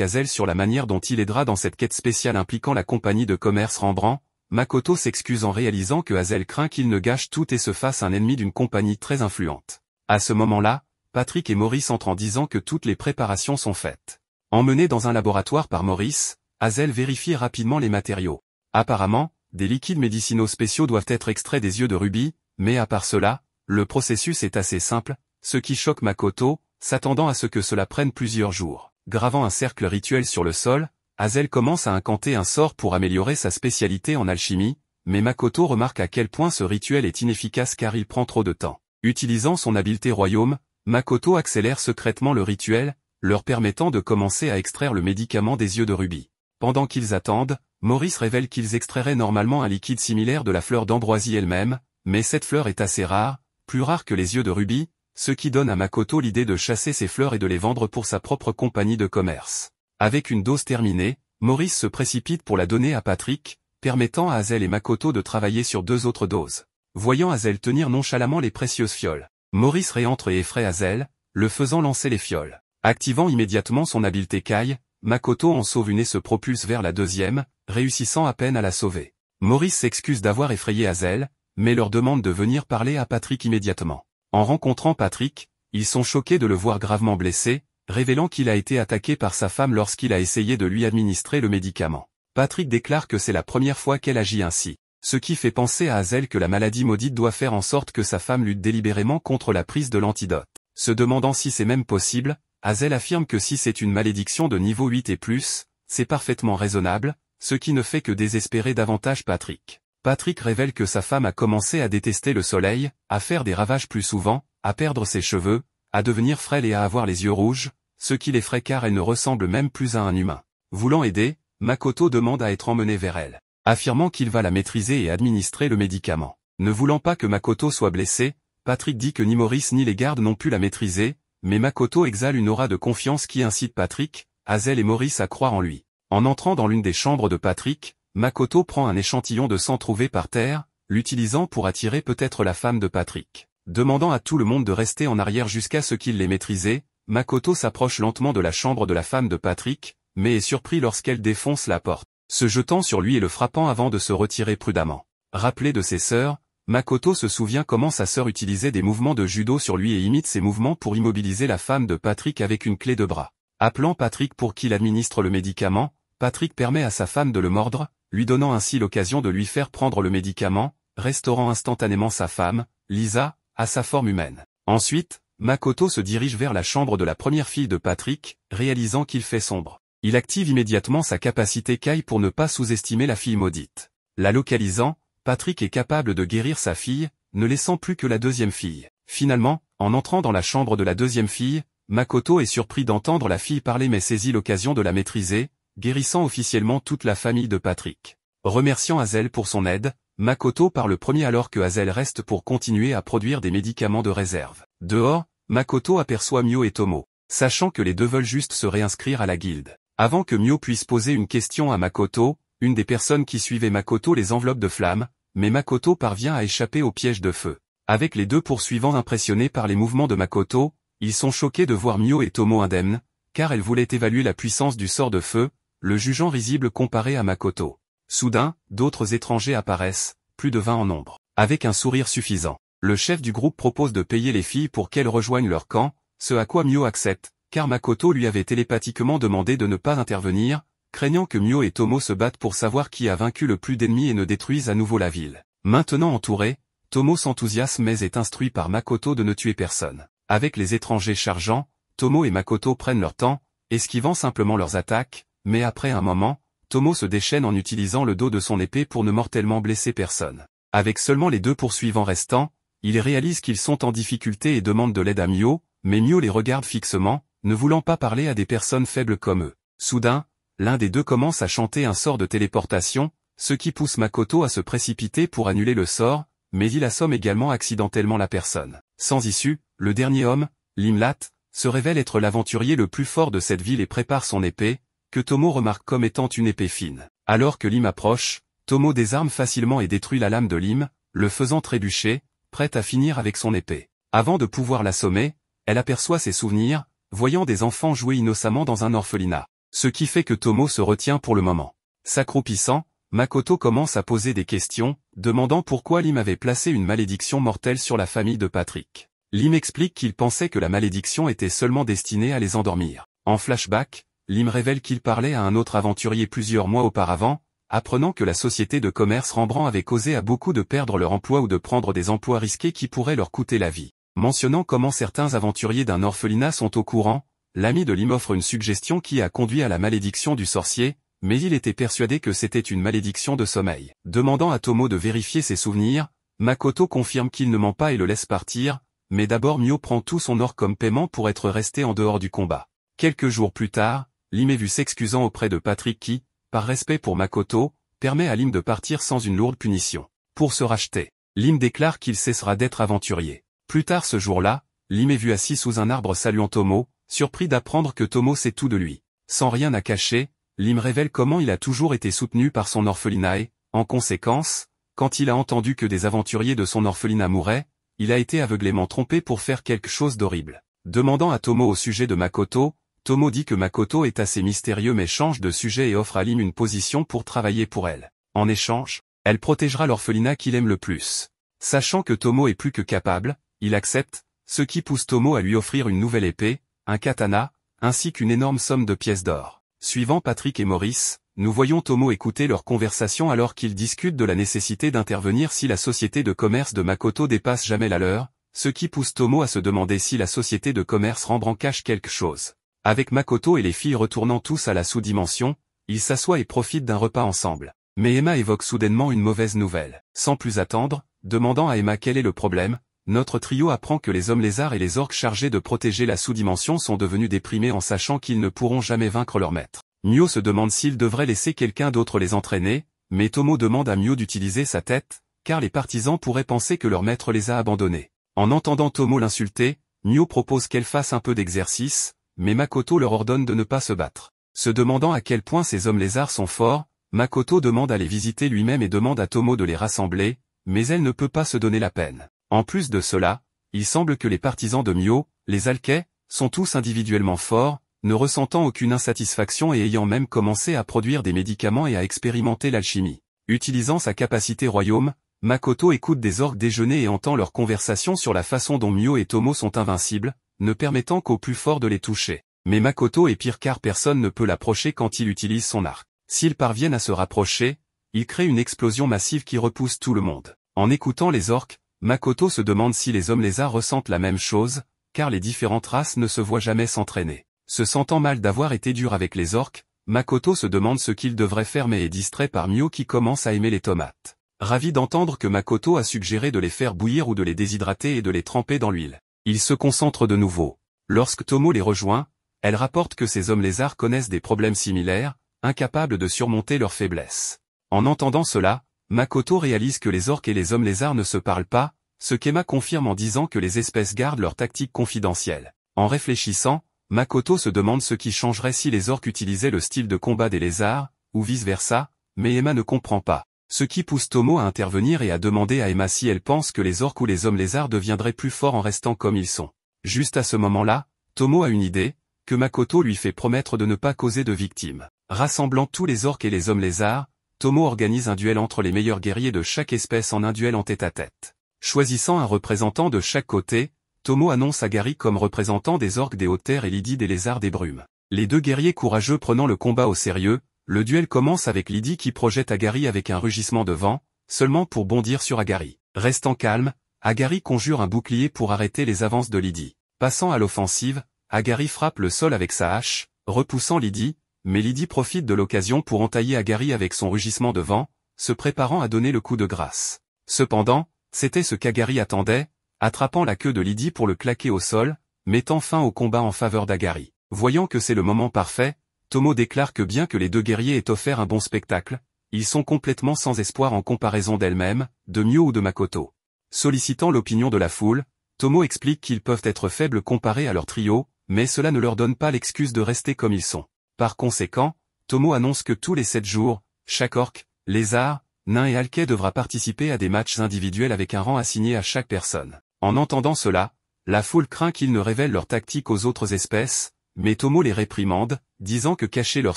Hazel sur la manière dont il aidera dans cette quête spéciale impliquant la compagnie de commerce Rembrandt, Makoto s'excuse en réalisant que Hazel craint qu'il ne gâche tout et se fasse un ennemi d'une compagnie très influente. À ce moment-là, Patrick et Maurice entrent en disant que toutes les préparations sont faites. Emmené dans un laboratoire par Maurice, Hazel vérifie rapidement les matériaux. Apparemment, des liquides médicinaux spéciaux doivent être extraits des yeux de Ruby, mais à part cela, le processus est assez simple, ce qui choque Makoto, s'attendant à ce que cela prenne plusieurs jours. Gravant un cercle rituel sur le sol, Hazel commence à incanter un sort pour améliorer sa spécialité en alchimie, mais Makoto remarque à quel point ce rituel est inefficace car il prend trop de temps. Utilisant son habileté royaume, Makoto accélère secrètement le rituel, leur permettant de commencer à extraire le médicament des yeux de Ruby. Pendant qu'ils attendent, Maurice révèle qu'ils extrairaient normalement un liquide similaire de la fleur d'ambroisie elle-même, mais cette fleur est assez rare, plus rare que les yeux de Ruby, ce qui donne à Makoto l'idée de chasser ces fleurs et de les vendre pour sa propre compagnie de commerce. Avec une dose terminée, Maurice se précipite pour la donner à Patrick, permettant à Hazel et Makoto de travailler sur 2 autres doses. Voyant Hazel tenir nonchalamment les précieuses fioles, Maurice réentre et effraie Hazel, le faisant lancer les fioles. Activant immédiatement son habileté Kai, Makoto en sauve une et se propulse vers la deuxième, réussissant à peine à la sauver. Maurice s'excuse d'avoir effrayé Hazel, mais leur demande de venir parler à Patrick immédiatement. En rencontrant Patrick, ils sont choqués de le voir gravement blessé, révélant qu'il a été attaqué par sa femme lorsqu'il a essayé de lui administrer le médicament. Patrick déclare que c'est la première fois qu'elle agit ainsi, ce qui fait penser à Hazel que la maladie maudite doit faire en sorte que sa femme lutte délibérément contre la prise de l'antidote. Se demandant si c'est même possible, Hazel affirme que si c'est une malédiction de niveau 8 et plus, c'est parfaitement raisonnable, ce qui ne fait que désespérer davantage Patrick. Patrick révèle que sa femme a commencé à détester le soleil, à faire des ravages plus souvent, à perdre ses cheveux, à devenir frêle et à avoir les yeux rouges, ce qui l'effraie car elle ne ressemble même plus à un humain. Voulant aider, Makoto demande à être emmené vers elle, affirmant qu'il va la maîtriser et administrer le médicament. Ne voulant pas que Makoto soit blessée, Patrick dit que ni Maurice ni les gardes n'ont pu la maîtriser, mais Makoto exhale une aura de confiance qui incite Patrick, Hazel et Maurice à croire en lui. En entrant dans l'une des chambres de Patrick, Makoto prend un échantillon de sang trouvé par terre, l'utilisant pour attirer peut-être la femme de Patrick. Demandant à tout le monde de rester en arrière jusqu'à ce qu'il l'ait maîtrisé, Makoto s'approche lentement de la chambre de la femme de Patrick, mais est surpris lorsqu'elle défonce la porte, se jetant sur lui et le frappant avant de se retirer prudemment. Rappelé de ses sœurs, Makoto se souvient comment sa sœur utilisait des mouvements de judo sur lui et imite ces mouvements pour immobiliser la femme de Patrick avec une clé de bras. Appelant Patrick pour qu'il administre le médicament, Patrick permet à sa femme de le mordre, lui donnant ainsi l'occasion de lui faire prendre le médicament, restaurant instantanément sa femme, Lisa, à sa forme humaine. Ensuite, Makoto se dirige vers la chambre de la première fille de Patrick, réalisant qu'il fait sombre. Il active immédiatement sa capacité Kai pour ne pas sous-estimer la fille maudite. La localisant, Patrick est capable de guérir sa fille, ne laissant plus que la deuxième fille. Finalement, en entrant dans la chambre de la deuxième fille, Makoto est surpris d'entendre la fille parler mais saisit l'occasion de la maîtriser, guérissant officiellement toute la famille de Patrick. Remerciant Hazel pour son aide, Makoto part le premier alors que Hazel reste pour continuer à produire des médicaments de réserve. Dehors, Makoto aperçoit Mio et Tomo, sachant que les deux veulent juste se réinscrire à la guilde. Avant que Mio puisse poser une question à Makoto, une des personnes qui suivaient Makoto les enveloppe de flammes, mais Makoto parvient à échapper au piège de feu. Avec les deux poursuivants impressionnés par les mouvements de Makoto, ils sont choqués de voir Mio et Tomo indemnes, car elle voulait évaluer la puissance du sort de feu, le jugeant risible comparé à Makoto. Soudain, d'autres étrangers apparaissent, plus de 20 en nombre. Avec un sourire suffisant, le chef du groupe propose de payer les filles pour qu'elles rejoignent leur camp, ce à quoi Mio accepte, car Makoto lui avait télépathiquement demandé de ne pas intervenir, craignant que Mio et Tomo se battent pour savoir qui a vaincu le plus d'ennemis et ne détruise à nouveau la ville. Maintenant entouré, Tomo s'enthousiasme mais est instruit par Makoto de ne tuer personne. Avec les étrangers chargeants, Tomo et Makoto prennent leur temps, esquivant simplement leurs attaques, mais après un moment, Tomo se déchaîne en utilisant le dos de son épée pour ne mortellement blesser personne. Avec seulement les deux poursuivants restants, il réalise qu'ils sont en difficulté et demande de l'aide à Mio, mais Mio les regarde fixement, ne voulant pas parler à des personnes faibles comme eux. Soudain, l'un des deux commence à chanter un sort de téléportation, ce qui pousse Makoto à se précipiter pour annuler le sort, mais il assomme également accidentellement la personne. Sans issue, le dernier homme, Limlat, se révèle être l'aventurier le plus fort de cette ville et prépare son épée, que Tomo remarque comme étant une épée fine. Alors que Lim approche, Tomo désarme facilement et détruit la lame de Lim, le faisant trébucher, prête à finir avec son épée. Avant de pouvoir l'assommer, elle aperçoit ses souvenirs, voyant des enfants jouer innocemment dans un orphelinat. Ce qui fait que Tomo se retient pour le moment. S'accroupissant, Makoto commence à poser des questions, demandant pourquoi Lim avait placé une malédiction mortelle sur la famille de Patrick. Lim explique qu'il pensait que la malédiction était seulement destinée à les endormir. En flashback, Lim révèle qu'il parlait à un autre aventurier plusieurs mois auparavant, apprenant que la société de commerce Rembrandt avait causé à beaucoup de perdre leur emploi ou de prendre des emplois risqués qui pourraient leur coûter la vie. Mentionnant comment certains aventuriers d'un orphelinat sont au courant, l'ami de Lim offre une suggestion qui a conduit à la malédiction du sorcier, mais il était persuadé que c'était une malédiction de sommeil. Demandant à Tomo de vérifier ses souvenirs, Makoto confirme qu'il ne ment pas et le laisse partir, mais d'abord Mio prend tout son or comme paiement pour être resté en dehors du combat. Quelques jours plus tard, Lim est vu s'excusant auprès de Patrick qui, par respect pour Makoto, permet à Lim de partir sans une lourde punition. Pour se racheter, Lim déclare qu'il cessera d'être aventurier. Plus tard ce jour-là, Lim est vu assis sous un arbre saluant Tomo, surpris d'apprendre que Tomo sait tout de lui. Sans rien à cacher, Lim révèle comment il a toujours été soutenu par son orphelinat et, en conséquence, quand il a entendu que des aventuriers de son orphelinat mouraient, il a été aveuglément trompé pour faire quelque chose d'horrible. Demandant à Tomo au sujet de Makoto, Tomo dit que Makoto est assez mystérieux mais change de sujet et offre à Lim une position pour travailler pour elle. En échange, elle protégera l'orphelinat qu'il aime le plus. Sachant que Tomo est plus que capable, il accepte, ce qui pousse Tomo à lui offrir une nouvelle épée, un katana, ainsi qu'une énorme somme de pièces d'or. Suivant Patrick et Maurice, nous voyons Tomo écouter leur conversation alors qu'ils discutent de la nécessité d'intervenir si la société de commerce de Makoto dépasse jamais la leur, ce qui pousse Tomo à se demander si la société de commerce Rembrandt cache quelque chose. Avec Makoto et les filles retournant tous à la sous-dimension, ils s'assoient et profitent d'un repas ensemble. Mais Emma évoque soudainement une mauvaise nouvelle. Sans plus attendre, demandant à Emma quel est le problème, notre trio apprend que les hommes lézards et les orques chargés de protéger la sous-dimension sont devenus déprimés en sachant qu'ils ne pourront jamais vaincre leur maître. Mio se demande s'il devrait laisser quelqu'un d'autre les entraîner, mais Tomo demande à Mio d'utiliser sa tête, car les partisans pourraient penser que leur maître les a abandonnés. En entendant Tomo l'insulter, Mio propose qu'elle fasse un peu d'exercice, mais Makoto leur ordonne de ne pas se battre. Se demandant à quel point ces hommes lézards sont forts, Makoto demande à les visiter lui-même et demande à Tomo de les rassembler, mais elle ne peut pas se donner la peine. En plus de cela, il semble que les partisans de Mio, les Alkais, sont tous individuellement forts, ne ressentant aucune insatisfaction et ayant même commencé à produire des médicaments et à expérimenter l'alchimie. Utilisant sa capacité royaume, Makoto écoute des orques déjeuner et entend leur conversation sur la façon dont Mio et Tomo sont invincibles, ne permettant qu'aux plus forts de les toucher. Mais Makoto est pire car personne ne peut l'approcher quand il utilise son arc. S'ils parviennent à se rapprocher, il crée une explosion massive qui repousse tout le monde. En écoutant les orques, Makoto se demande si les hommes lézards ressentent la même chose, car les différentes races ne se voient jamais s'entraîner. Se sentant mal d'avoir été dur avec les orques, Makoto se demande ce qu'il devrait faire mais est distrait par Mio qui commence à aimer les tomates. Ravi d'entendre que Makoto a suggéré de les faire bouillir ou de les déshydrater et de les tremper dans l'huile. Il se concentre de nouveau. Lorsque Tomo les rejoint, elle rapporte que ces hommes lézards connaissent des problèmes similaires, incapables de surmonter leurs faiblesses. En entendant cela, Makoto réalise que les orques et les hommes lézards ne se parlent pas, ce qu'Emma confirme en disant que les espèces gardent leur tactique confidentielle. En réfléchissant, Makoto se demande ce qui changerait si les orques utilisaient le style de combat des lézards, ou vice-versa, mais Emma ne comprend pas. Ce qui pousse Tomo à intervenir et à demander à Emma si elle pense que les orques ou les hommes lézards deviendraient plus forts en restant comme ils sont. Juste à ce moment-là, Tomo a une idée, que Makoto lui fait promettre de ne pas causer de victimes. Rassemblant tous les orques et les hommes lézards, Tomo organise un duel entre les meilleurs guerriers de chaque espèce en un duel en tête-à-tête. Choisissant un représentant de chaque côté, Tomo annonce Agari comme représentant des orques des hautes terres et Lydie des lézards des brumes. Les deux guerriers courageux prenant le combat au sérieux, le duel commence avec Lydie qui projette Agari avec un rugissement de vent, seulement pour bondir sur Agari. Restant calme, Agari conjure un bouclier pour arrêter les avances de Lydie. Passant à l'offensive, Agari frappe le sol avec sa hache, repoussant Lydie, mais Lydie profite de l'occasion pour entailler Agari avec son rugissement de vent, se préparant à donner le coup de grâce. Cependant, c'était ce qu'Agari attendait, attrapant la queue de Lydie pour le claquer au sol, mettant fin au combat en faveur d'Agari. Voyant que c'est le moment parfait, Tomo déclare que bien que les deux guerriers aient offert un bon spectacle, ils sont complètement sans espoir en comparaison d'elles-mêmes, de Mio ou de Makoto. Sollicitant l'opinion de la foule, Tomo explique qu'ils peuvent être faibles comparés à leur trio, mais cela ne leur donne pas l'excuse de rester comme ils sont. Par conséquent, Tomo annonce que tous les 7 jours, chaque orque, lézard, nain et alkais devra participer à des matchs individuels avec un rang assigné à chaque personne. En entendant cela, la foule craint qu'ils ne révèlent leur tactique aux autres espèces, mais Tomo les réprimande, disant que cacher leurs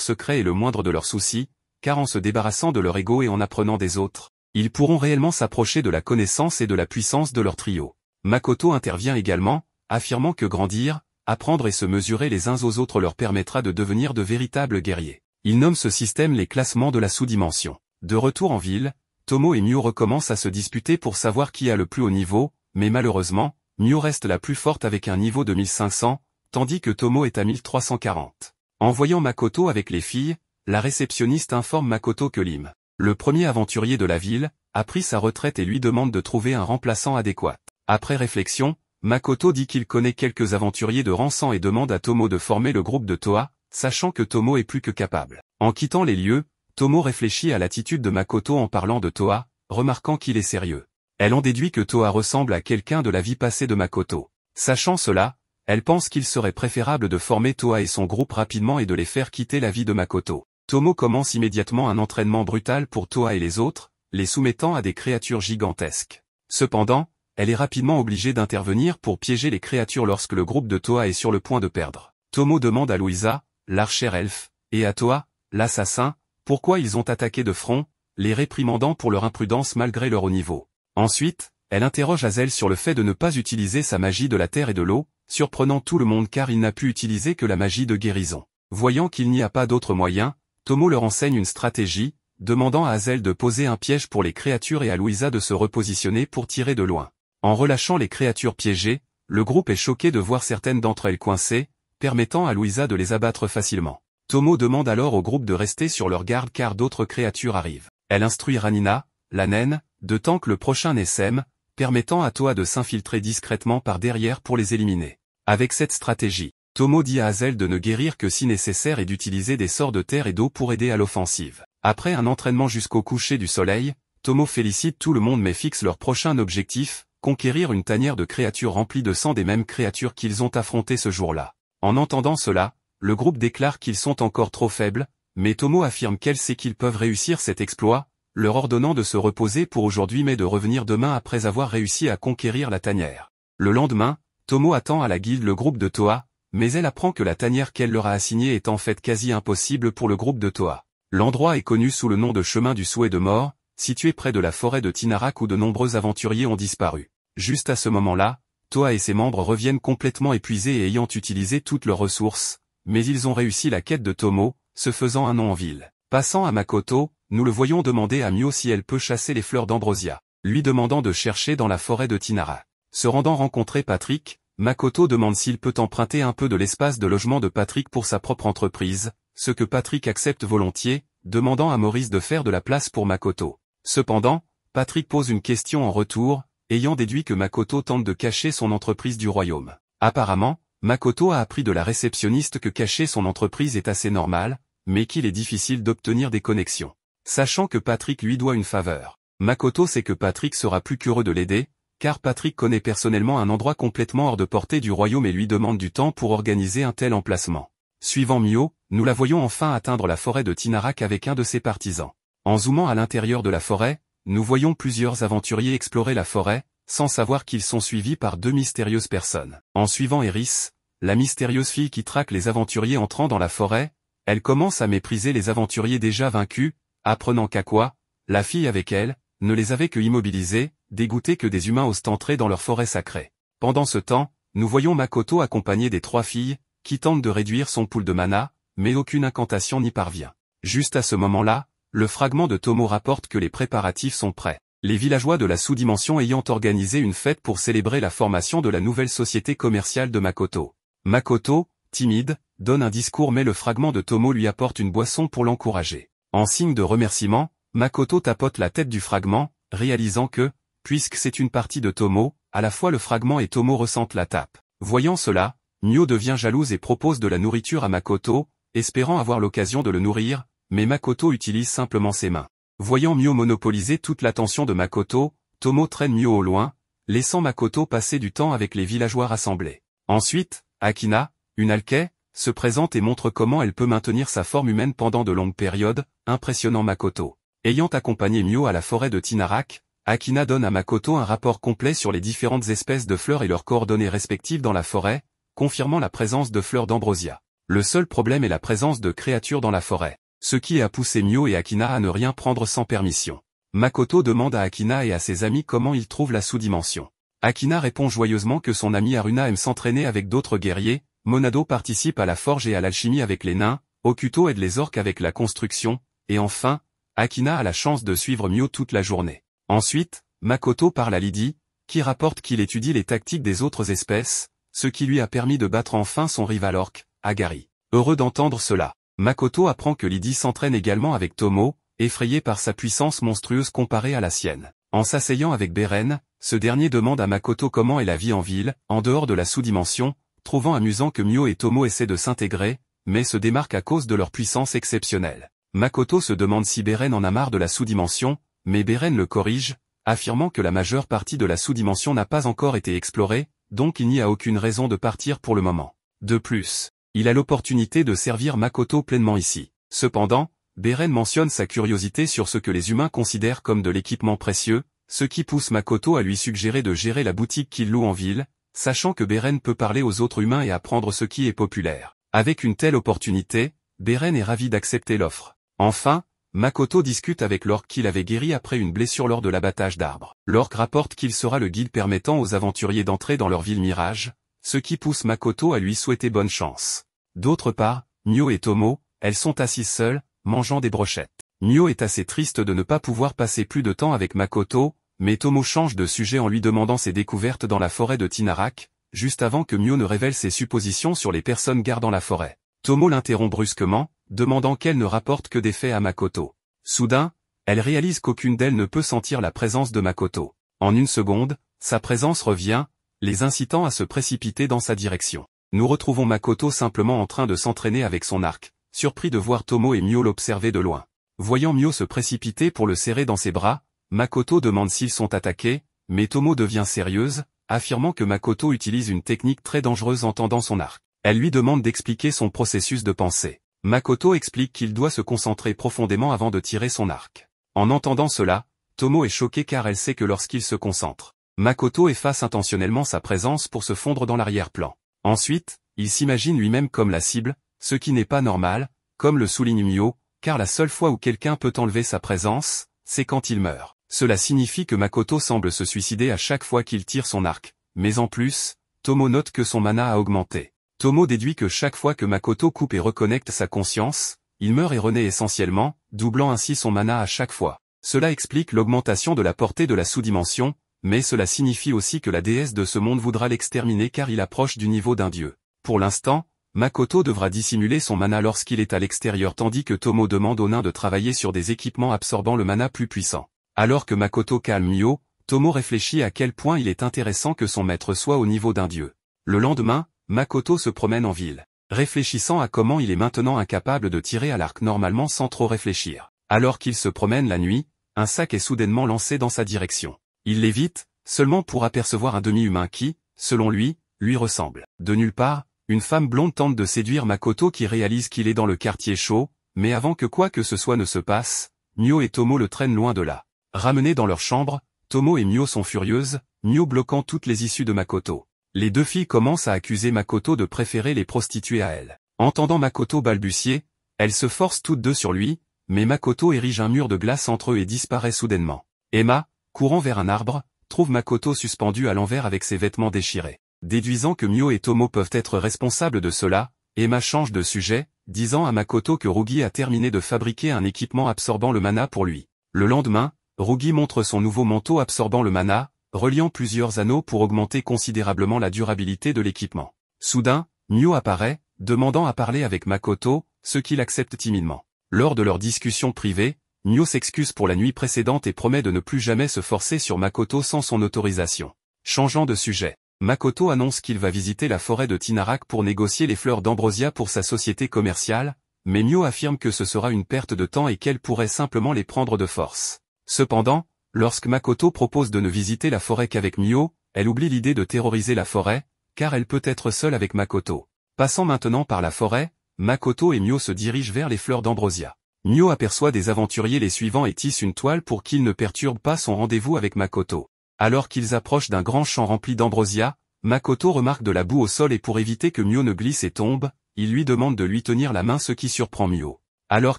secrets est le moindre de leurs soucis, car en se débarrassant de leur ego et en apprenant des autres, ils pourront réellement s'approcher de la connaissance et de la puissance de leur trio. Makoto intervient également, affirmant que grandir, apprendre et se mesurer les uns aux autres leur permettra de devenir de véritables guerriers. Il nomme ce système les classements de la sous-dimension. De retour en ville, Tomo et Mio recommencent à se disputer pour savoir qui a le plus haut niveau, mais malheureusement, Mio reste la plus forte avec un niveau de 1500, tandis que Tomo est à 1340. En voyant Makoto avec les filles, la réceptionniste informe Makoto que Lim, le premier aventurier de la ville, a pris sa retraite et lui demande de trouver un remplaçant adéquat. Après réflexion, Makoto dit qu'il connaît quelques aventuriers de rang 100 et demande à Tomo de former le groupe de Toa, sachant que Tomo est plus que capable. En quittant les lieux, Tomo réfléchit à l'attitude de Makoto en parlant de Toa, remarquant qu'il est sérieux. Elle en déduit que Toa ressemble à quelqu'un de la vie passée de Makoto. Sachant cela, elle pense qu'il serait préférable de former Toa et son groupe rapidement et de les faire quitter la vie de Makoto. Tomo commence immédiatement un entraînement brutal pour Toa et les autres, les soumettant à des créatures gigantesques. Cependant, elle est rapidement obligée d'intervenir pour piéger les créatures lorsque le groupe de Toa est sur le point de perdre. Tomo demande à Louisa, l'archère elfe, et à Toa, l'assassin, pourquoi ils ont attaqué de front, les réprimandant pour leur imprudence malgré leur haut niveau. Ensuite, elle interroge Hazel sur le fait de ne pas utiliser sa magie de la terre et de l'eau, surprenant tout le monde car il n'a pu utiliser que la magie de guérison. Voyant qu'il n'y a pas d'autre moyen, Tomo leur enseigne une stratégie, demandant à Hazel de poser un piège pour les créatures et à Louisa de se repositionner pour tirer de loin. En relâchant les créatures piégées, le groupe est choqué de voir certaines d'entre elles coincées, permettant à Louisa de les abattre facilement. Tomo demande alors au groupe de rester sur leur garde car d'autres créatures arrivent. Elle instruit Ranina, la naine, de tank le prochain Nessem, permettant à Toa de s'infiltrer discrètement par derrière pour les éliminer. Avec cette stratégie, Tomo dit à Hazel de ne guérir que si nécessaire et d'utiliser des sorts de terre et d'eau pour aider à l'offensive. Après un entraînement jusqu'au coucher du soleil, Tomo félicite tout le monde mais fixe leur prochain objectif, conquérir une tanière de créatures remplie de sang des mêmes créatures qu'ils ont affrontées ce jour-là. En entendant cela, le groupe déclare qu'ils sont encore trop faibles, mais Tomo affirme qu'elle sait qu'ils peuvent réussir cet exploit, leur ordonnant de se reposer pour aujourd'hui mais de revenir demain après avoir réussi à conquérir la tanière. Le lendemain, Tomo attend à la guilde le groupe de Toa, mais elle apprend que la tanière qu'elle leur a assignée est en fait quasi impossible pour le groupe de Toa. L'endroit est connu sous le nom de chemin du souhait de mort, situé près de la forêt de Tinarak où de nombreux aventuriers ont disparu. Juste à ce moment-là, Toa et ses membres reviennent complètement épuisés et ayant utilisé toutes leurs ressources, mais ils ont réussi la quête de Tomo, se faisant un nom en ville. Passant à Makoto, nous le voyons demander à Mio si elle peut chasser les fleurs d'ambrosia, lui demandant de chercher dans la forêt de Tinarak. Se rendant rencontrer Patrick, Makoto demande s'il peut emprunter un peu de l'espace de logement de Patrick pour sa propre entreprise, ce que Patrick accepte volontiers, demandant à Maurice de faire de la place pour Makoto. Cependant, Patrick pose une question en retour, ayant déduit que Makoto tente de cacher son entreprise du royaume. Apparemment, Makoto a appris de la réceptionniste que cacher son entreprise est assez normal, mais qu'il est difficile d'obtenir des connexions. Sachant que Patrick lui doit une faveur, Makoto sait que Patrick sera plus qu'heureux de l'aider, car Patrick connaît personnellement un endroit complètement hors de portée du royaume et lui demande du temps pour organiser un tel emplacement. Suivant Mio, nous la voyons enfin atteindre la forêt de Tinarak avec un de ses partisans. En zoomant à l'intérieur de la forêt, nous voyons plusieurs aventuriers explorer la forêt, sans savoir qu'ils sont suivis par deux mystérieuses personnes. En suivant Eris, la mystérieuse fille qui traque les aventuriers entrant dans la forêt, elle commence à mépriser les aventuriers déjà vaincus, apprenant qu'Aqua, la fille avec elle, ne les avait que immobilisés, dégoûtés que des humains osent entrer dans leur forêt sacrée. Pendant ce temps, nous voyons Makoto accompagné des trois filles, qui tentent de réduire son pool de mana, mais aucune incantation n'y parvient. Juste à ce moment-là, le fragment de Tomo rapporte que les préparatifs sont prêts. Les villageois de la sous-dimension ayant organisé une fête pour célébrer la formation de la nouvelle société commerciale de Makoto. Makoto, timide, donne un discours mais le fragment de Tomo lui apporte une boisson pour l'encourager. En signe de remerciement, Makoto tapote la tête du fragment, réalisant que, puisque c'est une partie de Tomo, à la fois le fragment et Tomo ressentent la tape. Voyant cela, Mio devient jalouse et propose de la nourriture à Makoto, espérant avoir l'occasion de le nourrir, mais Makoto utilise simplement ses mains. Voyant Mio monopoliser toute l'attention de Makoto, Tomo traîne Mio au loin, laissant Makoto passer du temps avec les villageois rassemblés. Ensuite, Akina, une alkei, se présente et montre comment elle peut maintenir sa forme humaine pendant de longues périodes, impressionnant Makoto. Ayant accompagné Mio à la forêt de Tinarak, Akina donne à Makoto un rapport complet sur les différentes espèces de fleurs et leurs coordonnées respectives dans la forêt, confirmant la présence de fleurs d'ambrosia. Le seul problème est la présence de créatures dans la forêt, ce qui a poussé Mio et Akina à ne rien prendre sans permission. Makoto demande à Akina et à ses amis comment ils trouvent la sous-dimension. Akina répond joyeusement que son ami Haruna aime s'entraîner avec d'autres guerriers, Monado participe à la forge et à l'alchimie avec les nains, Okuto aide les orques avec la construction, et enfin, Akina a la chance de suivre Mio toute la journée. Ensuite, Makoto parle à Lydie, qui rapporte qu'il étudie les tactiques des autres espèces, ce qui lui a permis de battre enfin son rival orc, Agari. Heureux d'entendre cela, Makoto apprend que Lydie s'entraîne également avec Tomo, effrayé par sa puissance monstrueuse comparée à la sienne. En s'asseyant avec Beren, ce dernier demande à Makoto comment est la vie en ville, en dehors de la sous-dimension, trouvant amusant que Mio et Tomo essaient de s'intégrer, mais se démarquent à cause de leur puissance exceptionnelle. Makoto se demande si Beren en a marre de la sous-dimension, mais Beren le corrige, affirmant que la majeure partie de la sous-dimension n'a pas encore été explorée, donc il n'y a aucune raison de partir pour le moment. De plus, il a l'opportunité de servir Makoto pleinement ici. Cependant, Beren mentionne sa curiosité sur ce que les humains considèrent comme de l'équipement précieux, ce qui pousse Makoto à lui suggérer de gérer la boutique qu'il loue en ville, sachant que Beren peut parler aux autres humains et apprendre ce qui est populaire. Avec une telle opportunité, Beren est ravi d'accepter l'offre. Enfin, Makoto discute avec l'orc qu'il avait guéri après une blessure lors de l'abattage d'arbres. L'orc rapporte qu'il sera le guide permettant aux aventuriers d'entrer dans leur ville mirage, ce qui pousse Makoto à lui souhaiter bonne chance. D'autre part, Mio et Tomo, elles sont assises seules, mangeant des brochettes. Mio est assez triste de ne pas pouvoir passer plus de temps avec Makoto, mais Tomo change de sujet en lui demandant ses découvertes dans la forêt de Tinarak, juste avant que Mio ne révèle ses suppositions sur les personnes gardant la forêt. Tomo l'interrompt brusquement, demandant qu'elle ne rapporte que des faits à Makoto. Soudain, elle réalise qu'aucune d'elles ne peut sentir la présence de Makoto. En une seconde, sa présence revient, les incitant à se précipiter dans sa direction. Nous retrouvons Makoto simplement en train de s'entraîner avec son arc, surpris de voir Tomo et Mio l'observer de loin. Voyant Mio se précipiter pour le serrer dans ses bras, Makoto demande s'ils sont attaqués, mais Tomo devient sérieuse, affirmant que Makoto utilise une technique très dangereuse en tendant son arc. Elle lui demande d'expliquer son processus de pensée. Makoto explique qu'il doit se concentrer profondément avant de tirer son arc. En entendant cela, Tomo est choquée car elle sait que lorsqu'il se concentre, Makoto efface intentionnellement sa présence pour se fondre dans l'arrière-plan. Ensuite, il s'imagine lui-même comme la cible, ce qui n'est pas normal, comme le souligne Mio, car la seule fois où quelqu'un peut enlever sa présence, c'est quand il meurt. Cela signifie que Makoto semble se suicider à chaque fois qu'il tire son arc, mais en plus, Tomo note que son mana a augmenté. Tomo déduit que chaque fois que Makoto coupe et reconnecte sa conscience, il meurt et renaît essentiellement, doublant ainsi son mana à chaque fois. Cela explique l'augmentation de la portée de la sous-dimension, mais cela signifie aussi que la déesse de ce monde voudra l'exterminer car il approche du niveau d'un dieu. Pour l'instant, Makoto devra dissimuler son mana lorsqu'il est à l'extérieur tandis que Tomo demande au nain de travailler sur des équipements absorbant le mana plus puissant. Alors que Makoto calme Mio, Tomo réfléchit à quel point il est intéressant que son maître soit au niveau d'un dieu. Le lendemain, Makoto se promène en ville, réfléchissant à comment il est maintenant incapable de tirer à l'arc normalement sans trop réfléchir. Alors qu'il se promène la nuit, un sac est soudainement lancé dans sa direction. Il l'évite, seulement pour apercevoir un demi-humain qui, selon lui ressemble. De nulle part, une femme blonde tente de séduire Makoto qui réalise qu'il est dans le quartier chaud, mais avant que quoi que ce soit ne se passe, Mio et Tomo le traînent loin de là. Ramenés dans leur chambre, Tomo et Mio sont furieuses, Mio bloquant toutes les issues de Makoto. Les deux filles commencent à accuser Makoto de préférer les prostituées à elle. Entendant Makoto balbutier, elles se forcent toutes deux sur lui, mais Makoto érige un mur de glace entre eux et disparaît soudainement. Emma, courant vers un arbre, trouve Makoto suspendu à l'envers avec ses vêtements déchirés. Déduisant que Mio et Tomo peuvent être responsables de cela, Emma change de sujet, disant à Makoto que Rugi a terminé de fabriquer un équipement absorbant le mana pour lui. Le lendemain, Rugi montre son nouveau manteau absorbant le mana, reliant plusieurs anneaux pour augmenter considérablement la durabilité de l'équipement. Soudain, Mio apparaît, demandant à parler avec Makoto, ce qu'il accepte timidement. Lors de leur discussion privée, Mio s'excuse pour la nuit précédente et promet de ne plus jamais se forcer sur Makoto sans son autorisation. Changeant de sujet, Makoto annonce qu'il va visiter la forêt de Tinarak pour négocier les fleurs d'ambrosia pour sa société commerciale, mais Mio affirme que ce sera une perte de temps et qu'elle pourrait simplement les prendre de force. Cependant, lorsque Makoto propose de ne visiter la forêt qu'avec Mio, elle oublie l'idée de terroriser la forêt, car elle peut être seule avec Makoto. Passant maintenant par la forêt, Makoto et Mio se dirigent vers les fleurs d'ambrosia. Mio aperçoit des aventuriers les suivant et tisse une toile pour qu'ils ne perturbent pas son rendez-vous avec Makoto. Alors qu'ils approchent d'un grand champ rempli d'ambrosia, Makoto remarque de la boue au sol et pour éviter que Mio ne glisse et tombe, il lui demande de lui tenir la main ce qui surprend Mio. Alors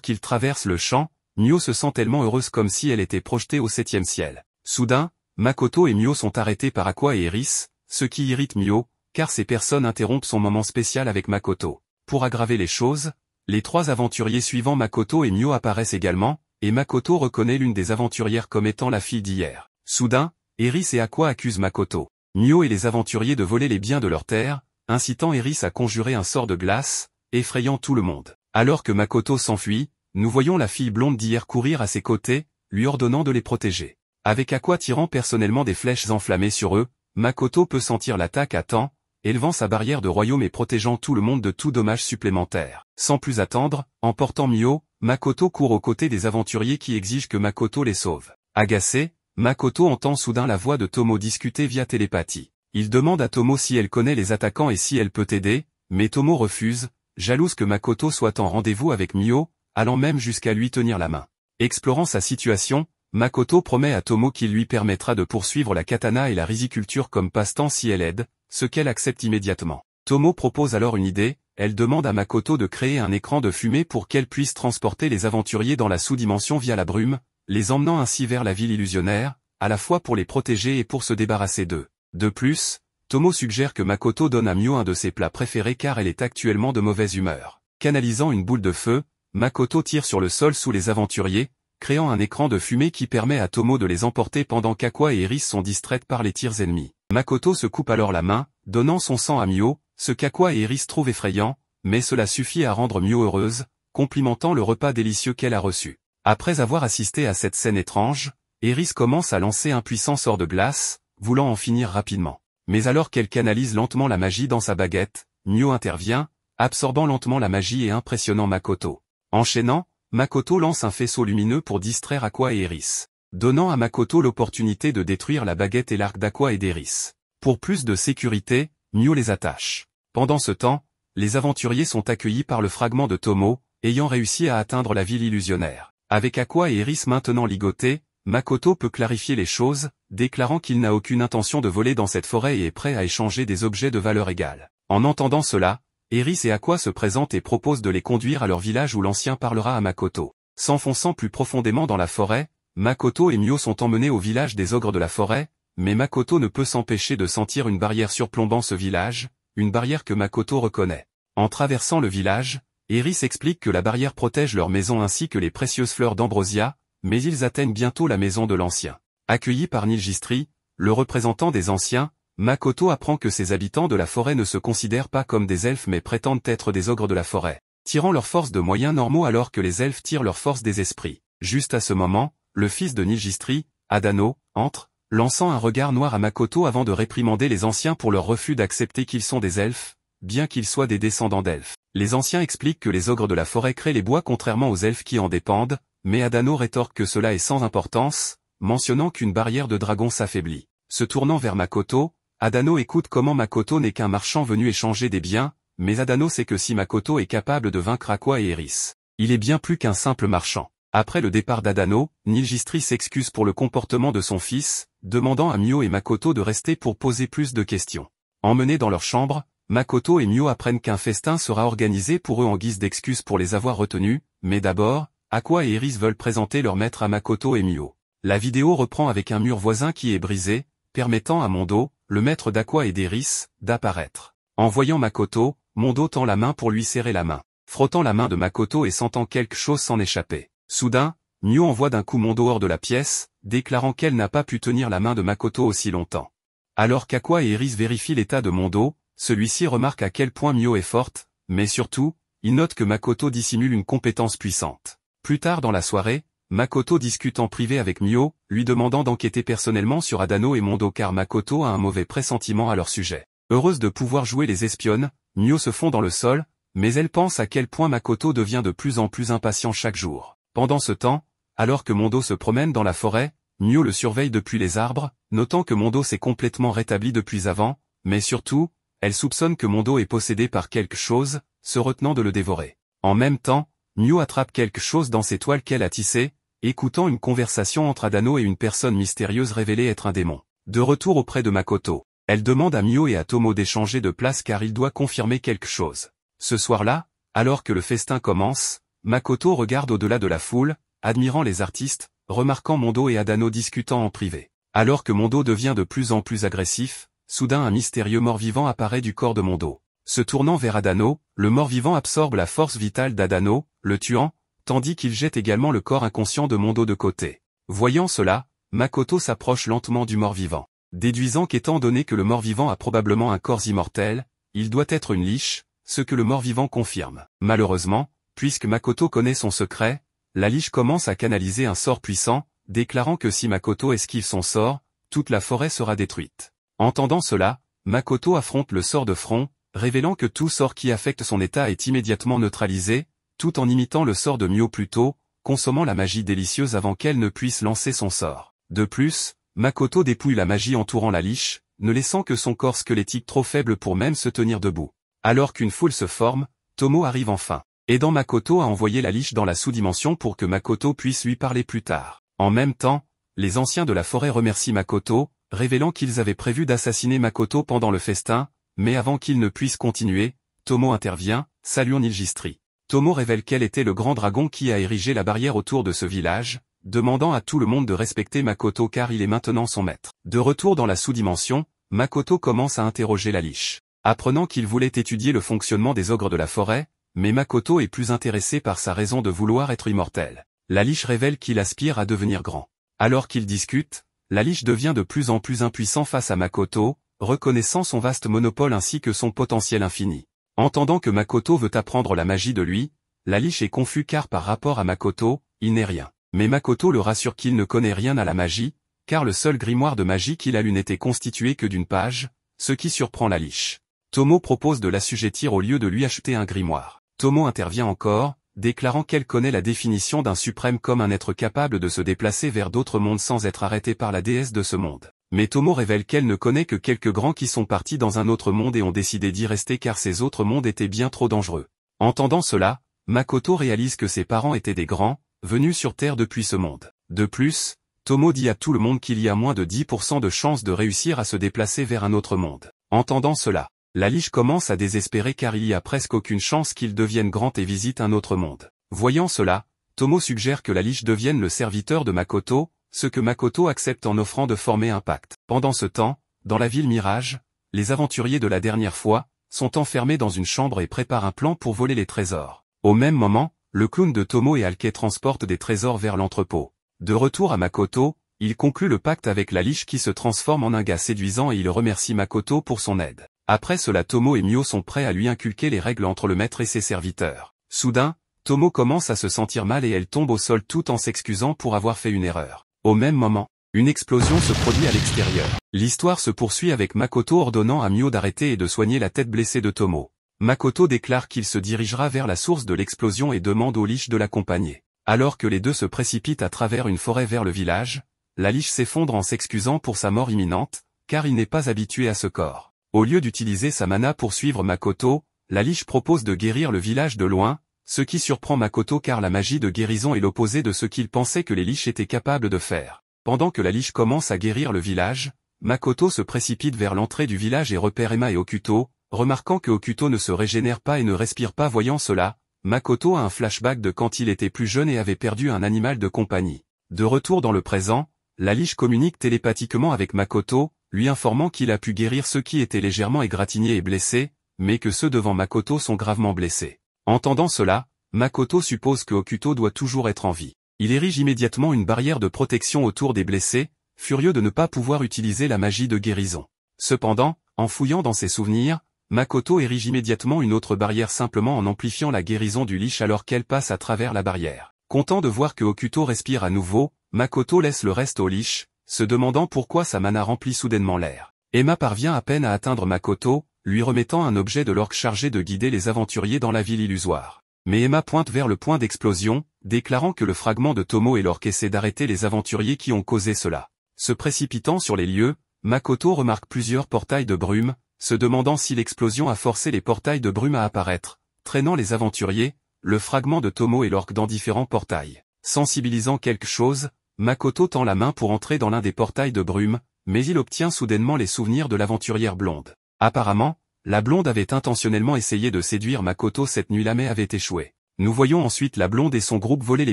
qu'ils traversent le champ, Mio se sent tellement heureuse comme si elle était projetée au 7e ciel. Soudain, Makoto et Mio sont arrêtés par Aqua et Eris, ce qui irrite Mio, car ces personnes interrompent son moment spécial avec Makoto. Pour aggraver les choses, les trois aventuriers suivant Makoto et Mio apparaissent également, et Makoto reconnaît l'une des aventurières comme étant la fille d'hier. Soudain, Eris et Aqua accusent Makoto, Mio et les aventuriers de voler les biens de leur terre, incitant Eris à conjurer un sort de glace, effrayant tout le monde. Alors que Makoto s'enfuit, nous voyons la fille blonde d'hier courir à ses côtés, lui ordonnant de les protéger. Avec Aqua tirant personnellement des flèches enflammées sur eux, Makoto peut sentir l'attaque à temps, élevant sa barrière de royaume et protégeant tout le monde de tout dommage supplémentaire. Sans plus attendre, emportant Mio, Makoto court aux côtés des aventuriers qui exigent que Makoto les sauve. Agacé, Makoto entend soudain la voix de Tomo discuter via télépathie. Il demande à Tomo si elle connaît les attaquants et si elle peut aider, mais Tomo refuse, jalouse que Makoto soit en rendez-vous avec Mio, allant même jusqu'à lui tenir la main. Explorant sa situation, Makoto promet à Tomo qu'il lui permettra de poursuivre la katana et la riziculture comme passe-temps si elle aide, ce qu'elle accepte immédiatement. Tomo propose alors une idée, elle demande à Makoto de créer un écran de fumée pour qu'elle puisse transporter les aventuriers dans la sous-dimension via la brume, les emmenant ainsi vers la ville illusionnaire, à la fois pour les protéger et pour se débarrasser d'eux. De plus, Tomo suggère que Makoto donne à Mio un de ses plats préférés car elle est actuellement de mauvaise humeur. Canalisant une boule de feu, Makoto tire sur le sol sous les aventuriers, créant un écran de fumée qui permet à Tomo de les emporter pendant qu'Aqua et Eris sont distraites par les tirs ennemis. Makoto se coupe alors la main, donnant son sang à Mio, ce qu'Aqua et Eris trouvent effrayant, mais cela suffit à rendre Mio heureuse, complimentant le repas délicieux qu'elle a reçu. Après avoir assisté à cette scène étrange, Eris commence à lancer un puissant sort de glace, voulant en finir rapidement. Mais alors qu'elle canalise lentement la magie dans sa baguette, Mio intervient, absorbant lentement la magie et impressionnant Makoto. Enchaînant, Makoto lance un faisceau lumineux pour distraire Aqua et Eris, donnant à Makoto l'opportunité de détruire la baguette et l'arc d'Aqua et d'Eris. Pour plus de sécurité, Mio les attache. Pendant ce temps, les aventuriers sont accueillis par le fragment de Tomo, ayant réussi à atteindre la ville illusionnaire. Avec Aqua et Eris maintenant ligotés, Makoto peut clarifier les choses, déclarant qu'il n'a aucune intention de voler dans cette forêt et est prêt à échanger des objets de valeur égale. En entendant cela, Eris et Aqua se présentent et proposent de les conduire à leur village où l'ancien parlera à Makoto. S'enfonçant plus profondément dans la forêt, Makoto et Mio sont emmenés au village des ogres de la forêt, mais Makoto ne peut s'empêcher de sentir une barrière surplombant ce village, une barrière que Makoto reconnaît. En traversant le village, Eris explique que la barrière protège leur maison ainsi que les précieuses fleurs d'ambrosia, mais ils atteignent bientôt la maison de l'ancien. Accueilli par Nilgistri, le représentant des anciens, Makoto apprend que ces habitants de la forêt ne se considèrent pas comme des elfes mais prétendent être des ogres de la forêt, tirant leur force de moyens normaux alors que les elfes tirent leur force des esprits. Juste à ce moment, le fils de Nilgistri, Adano, entre, lançant un regard noir à Makoto avant de réprimander les anciens pour leur refus d'accepter qu'ils sont des elfes, bien qu'ils soient des descendants d'elfes. Les anciens expliquent que les ogres de la forêt créent les bois contrairement aux elfes qui en dépendent, mais Adano rétorque que cela est sans importance, mentionnant qu'une barrière de dragon s'affaiblit. Se tournant vers Makoto, Adano écoute comment Makoto n'est qu'un marchand venu échanger des biens, mais Adano sait que si Makoto est capable de vaincre Aqua et Eris, il est bien plus qu'un simple marchand. Après le départ d'Adano, Nilgistri s'excuse pour le comportement de son fils, demandant à Mio et Makoto de rester pour poser plus de questions. Emmenés dans leur chambre, Makoto et Mio apprennent qu'un festin sera organisé pour eux en guise d'excuse pour les avoir retenus, mais d'abord, Aqua et Eris veulent présenter leur maître à Makoto et Mio. La vidéo reprend avec un mur voisin qui est brisé, permettant à Mondo, le maître d'Aqua et d'Eris, d'apparaître. En voyant Makoto, Mondo tend la main pour lui serrer la main. Frottant la main de Makoto et sentant quelque chose s'en échapper. Soudain, Mio envoie d'un coup Mondo hors de la pièce, déclarant qu'elle n'a pas pu tenir la main de Makoto aussi longtemps. Alors qu'Aqua et Eris vérifient l'état de Mondo, celui-ci remarque à quel point Mio est forte, mais surtout, il note que Makoto dissimule une compétence puissante. Plus tard dans la soirée, Makoto discute en privé avec Mio, lui demandant d'enquêter personnellement sur Adano et Mondo car Makoto a un mauvais pressentiment à leur sujet. Heureuse de pouvoir jouer les espionnes, Mio se fond dans le sol, mais elle pense à quel point Makoto devient de plus en plus impatient chaque jour. Pendant ce temps, alors que Mondo se promène dans la forêt, Mio le surveille depuis les arbres, notant que Mondo s'est complètement rétabli depuis avant, mais surtout, elle soupçonne que Mondo est possédé par quelque chose, se retenant de le dévorer. En même temps, Mio attrape quelque chose dans ses toiles qu'elle a tissées, écoutant une conversation entre Adano et une personne mystérieuse révélée être un démon. De retour auprès de Makoto, elle demande à Mio et à Tomo d'échanger de place car il doit confirmer quelque chose. Ce soir-là, alors que le festin commence, Makoto regarde au-delà de la foule, admirant les artistes, remarquant Mondo et Adano discutant en privé. Alors que Mondo devient de plus en plus agressif, soudain un mystérieux mort-vivant apparaît du corps de Mondo. Se tournant vers Adano, le mort-vivant absorbe la force vitale d'Adano, le tuant, tandis qu'il jette également le corps inconscient de Mondo de côté. Voyant cela, Makoto s'approche lentement du mort-vivant, déduisant qu'étant donné que le mort-vivant a probablement un corps immortel, il doit être une liche, ce que le mort-vivant confirme. Malheureusement, puisque Makoto connaît son secret, la liche commence à canaliser un sort puissant, déclarant que si Makoto esquive son sort, toute la forêt sera détruite. Entendant cela, Makoto affronte le sort de front, révélant que tout sort qui affecte son état est immédiatement neutralisé, tout en imitant le sort de Mio plus tôt, consommant la magie délicieuse avant qu'elle ne puisse lancer son sort. De plus, Makoto dépouille la magie entourant la liche, ne laissant que son corps squelettique trop faible pour même se tenir debout. Alors qu'une foule se forme, Tomo arrive enfin, aidant Makoto à envoyer la liche dans la sous-dimension pour que Makoto puisse lui parler plus tard. En même temps, les anciens de la forêt remercient Makoto, révélant qu'ils avaient prévu d'assassiner Makoto pendant le festin, mais avant qu'il ne puisse continuer, Tomo intervient, saluant Nilgistri. Tomo révèle quel était le grand dragon qui a érigé la barrière autour de ce village, demandant à tout le monde de respecter Makoto car il est maintenant son maître. De retour dans la sous-dimension, Makoto commence à interroger la liche. Apprenant qu'il voulait étudier le fonctionnement des ogres de la forêt, mais Makoto est plus intéressé par sa raison de vouloir être immortel. La liche révèle qu'il aspire à devenir grand. Alors qu'ils discutent, la liche devient de plus en plus impuissant face à Makoto, reconnaissant son vaste monopole ainsi que son potentiel infini. Entendant que Makoto veut apprendre la magie de lui, la liche est confus car par rapport à Makoto, il n'est rien. Mais Makoto le rassure qu'il ne connaît rien à la magie, car le seul grimoire de magie qu'il a lu n'était constitué que d'une page, ce qui surprend la liche. Tomo propose de l'assujettir au lieu de lui acheter un grimoire. Tomo intervient encore, déclarant qu'elle connaît la définition d'un suprême comme un être capable de se déplacer vers d'autres mondes sans être arrêté par la déesse de ce monde. Mais Tomo révèle qu'elle ne connaît que quelques grands qui sont partis dans un autre monde et ont décidé d'y rester car ces autres mondes étaient bien trop dangereux. Entendant cela, Makoto réalise que ses parents étaient des grands, venus sur Terre depuis ce monde. De plus, Tomo dit à tout le monde qu'il y a moins de 10% de chances de réussir à se déplacer vers un autre monde. Entendant cela, la liche commence à désespérer car il y a presque aucune chance qu'il devienne grand et visite un autre monde. Voyant cela, Tomo suggère que la liche devienne le serviteur de Makoto, ce que Makoto accepte en offrant de former un pacte. Pendant ce temps, dans la ville Mirage, les aventuriers de la dernière fois, sont enfermés dans une chambre et préparent un plan pour voler les trésors. Au même moment, le clown de Tomo et Alke transportent des trésors vers l'entrepôt. De retour à Makoto, il conclut le pacte avec la liche qui se transforme en un gars séduisant et il remercie Makoto pour son aide. Après cela Tomo et Mio sont prêts à lui inculquer les règles entre le maître et ses serviteurs. Soudain, Tomo commence à se sentir mal et elle tombe au sol tout en s'excusant pour avoir fait une erreur. Au même moment, une explosion se produit à l'extérieur. L'histoire se poursuit avec Makoto ordonnant à Mio d'arrêter et de soigner la tête blessée de Tomo. Makoto déclare qu'il se dirigera vers la source de l'explosion et demande aux liches de l'accompagner. Alors que les deux se précipitent à travers une forêt vers le village, la liche s'effondre en s'excusant pour sa mort imminente, car il n'est pas habitué à ce corps. Au lieu d'utiliser sa mana pour suivre Makoto, la liche propose de guérir le village de loin, ce qui surprend Makoto car la magie de guérison est l'opposé de ce qu'il pensait que les liches étaient capables de faire. Pendant que la liche commence à guérir le village, Makoto se précipite vers l'entrée du village et repère Emma et Okuto, remarquant que Okuto ne se régénère pas et ne respire pas. Voyant cela, Makoto a un flashback de quand il était plus jeune et avait perdu un animal de compagnie. De retour dans le présent, la liche communique télépathiquement avec Makoto, lui informant qu'il a pu guérir ceux qui étaient légèrement égratignés et blessés, mais que ceux devant Makoto sont gravement blessés. Entendant cela, Makoto suppose que Okuto doit toujours être en vie. Il érige immédiatement une barrière de protection autour des blessés, furieux de ne pas pouvoir utiliser la magie de guérison. Cependant, en fouillant dans ses souvenirs, Makoto érige immédiatement une autre barrière simplement en amplifiant la guérison du liche alors qu'elle passe à travers la barrière. Content de voir que Okuto respire à nouveau, Makoto laisse le reste au liche, se demandant pourquoi sa mana remplit soudainement l'air. Emma parvient à peine à atteindre Makoto, lui remettant un objet de l'orque chargé de guider les aventuriers dans la ville illusoire. Mais Emma pointe vers le point d'explosion, déclarant que le fragment de Tomo et l'orque essaie d'arrêter les aventuriers qui ont causé cela. Se précipitant sur les lieux, Makoto remarque plusieurs portails de brume, se demandant si l'explosion a forcé les portails de brume à apparaître, traînant les aventuriers, le fragment de Tomo et l'orque dans différents portails. Sensibilisant quelque chose, Makoto tend la main pour entrer dans l'un des portails de brume, mais il obtient soudainement les souvenirs de l'aventurière blonde. Apparemment, la blonde avait intentionnellement essayé de séduire Makoto cette nuit-là mais avait échoué. Nous voyons ensuite la blonde et son groupe voler les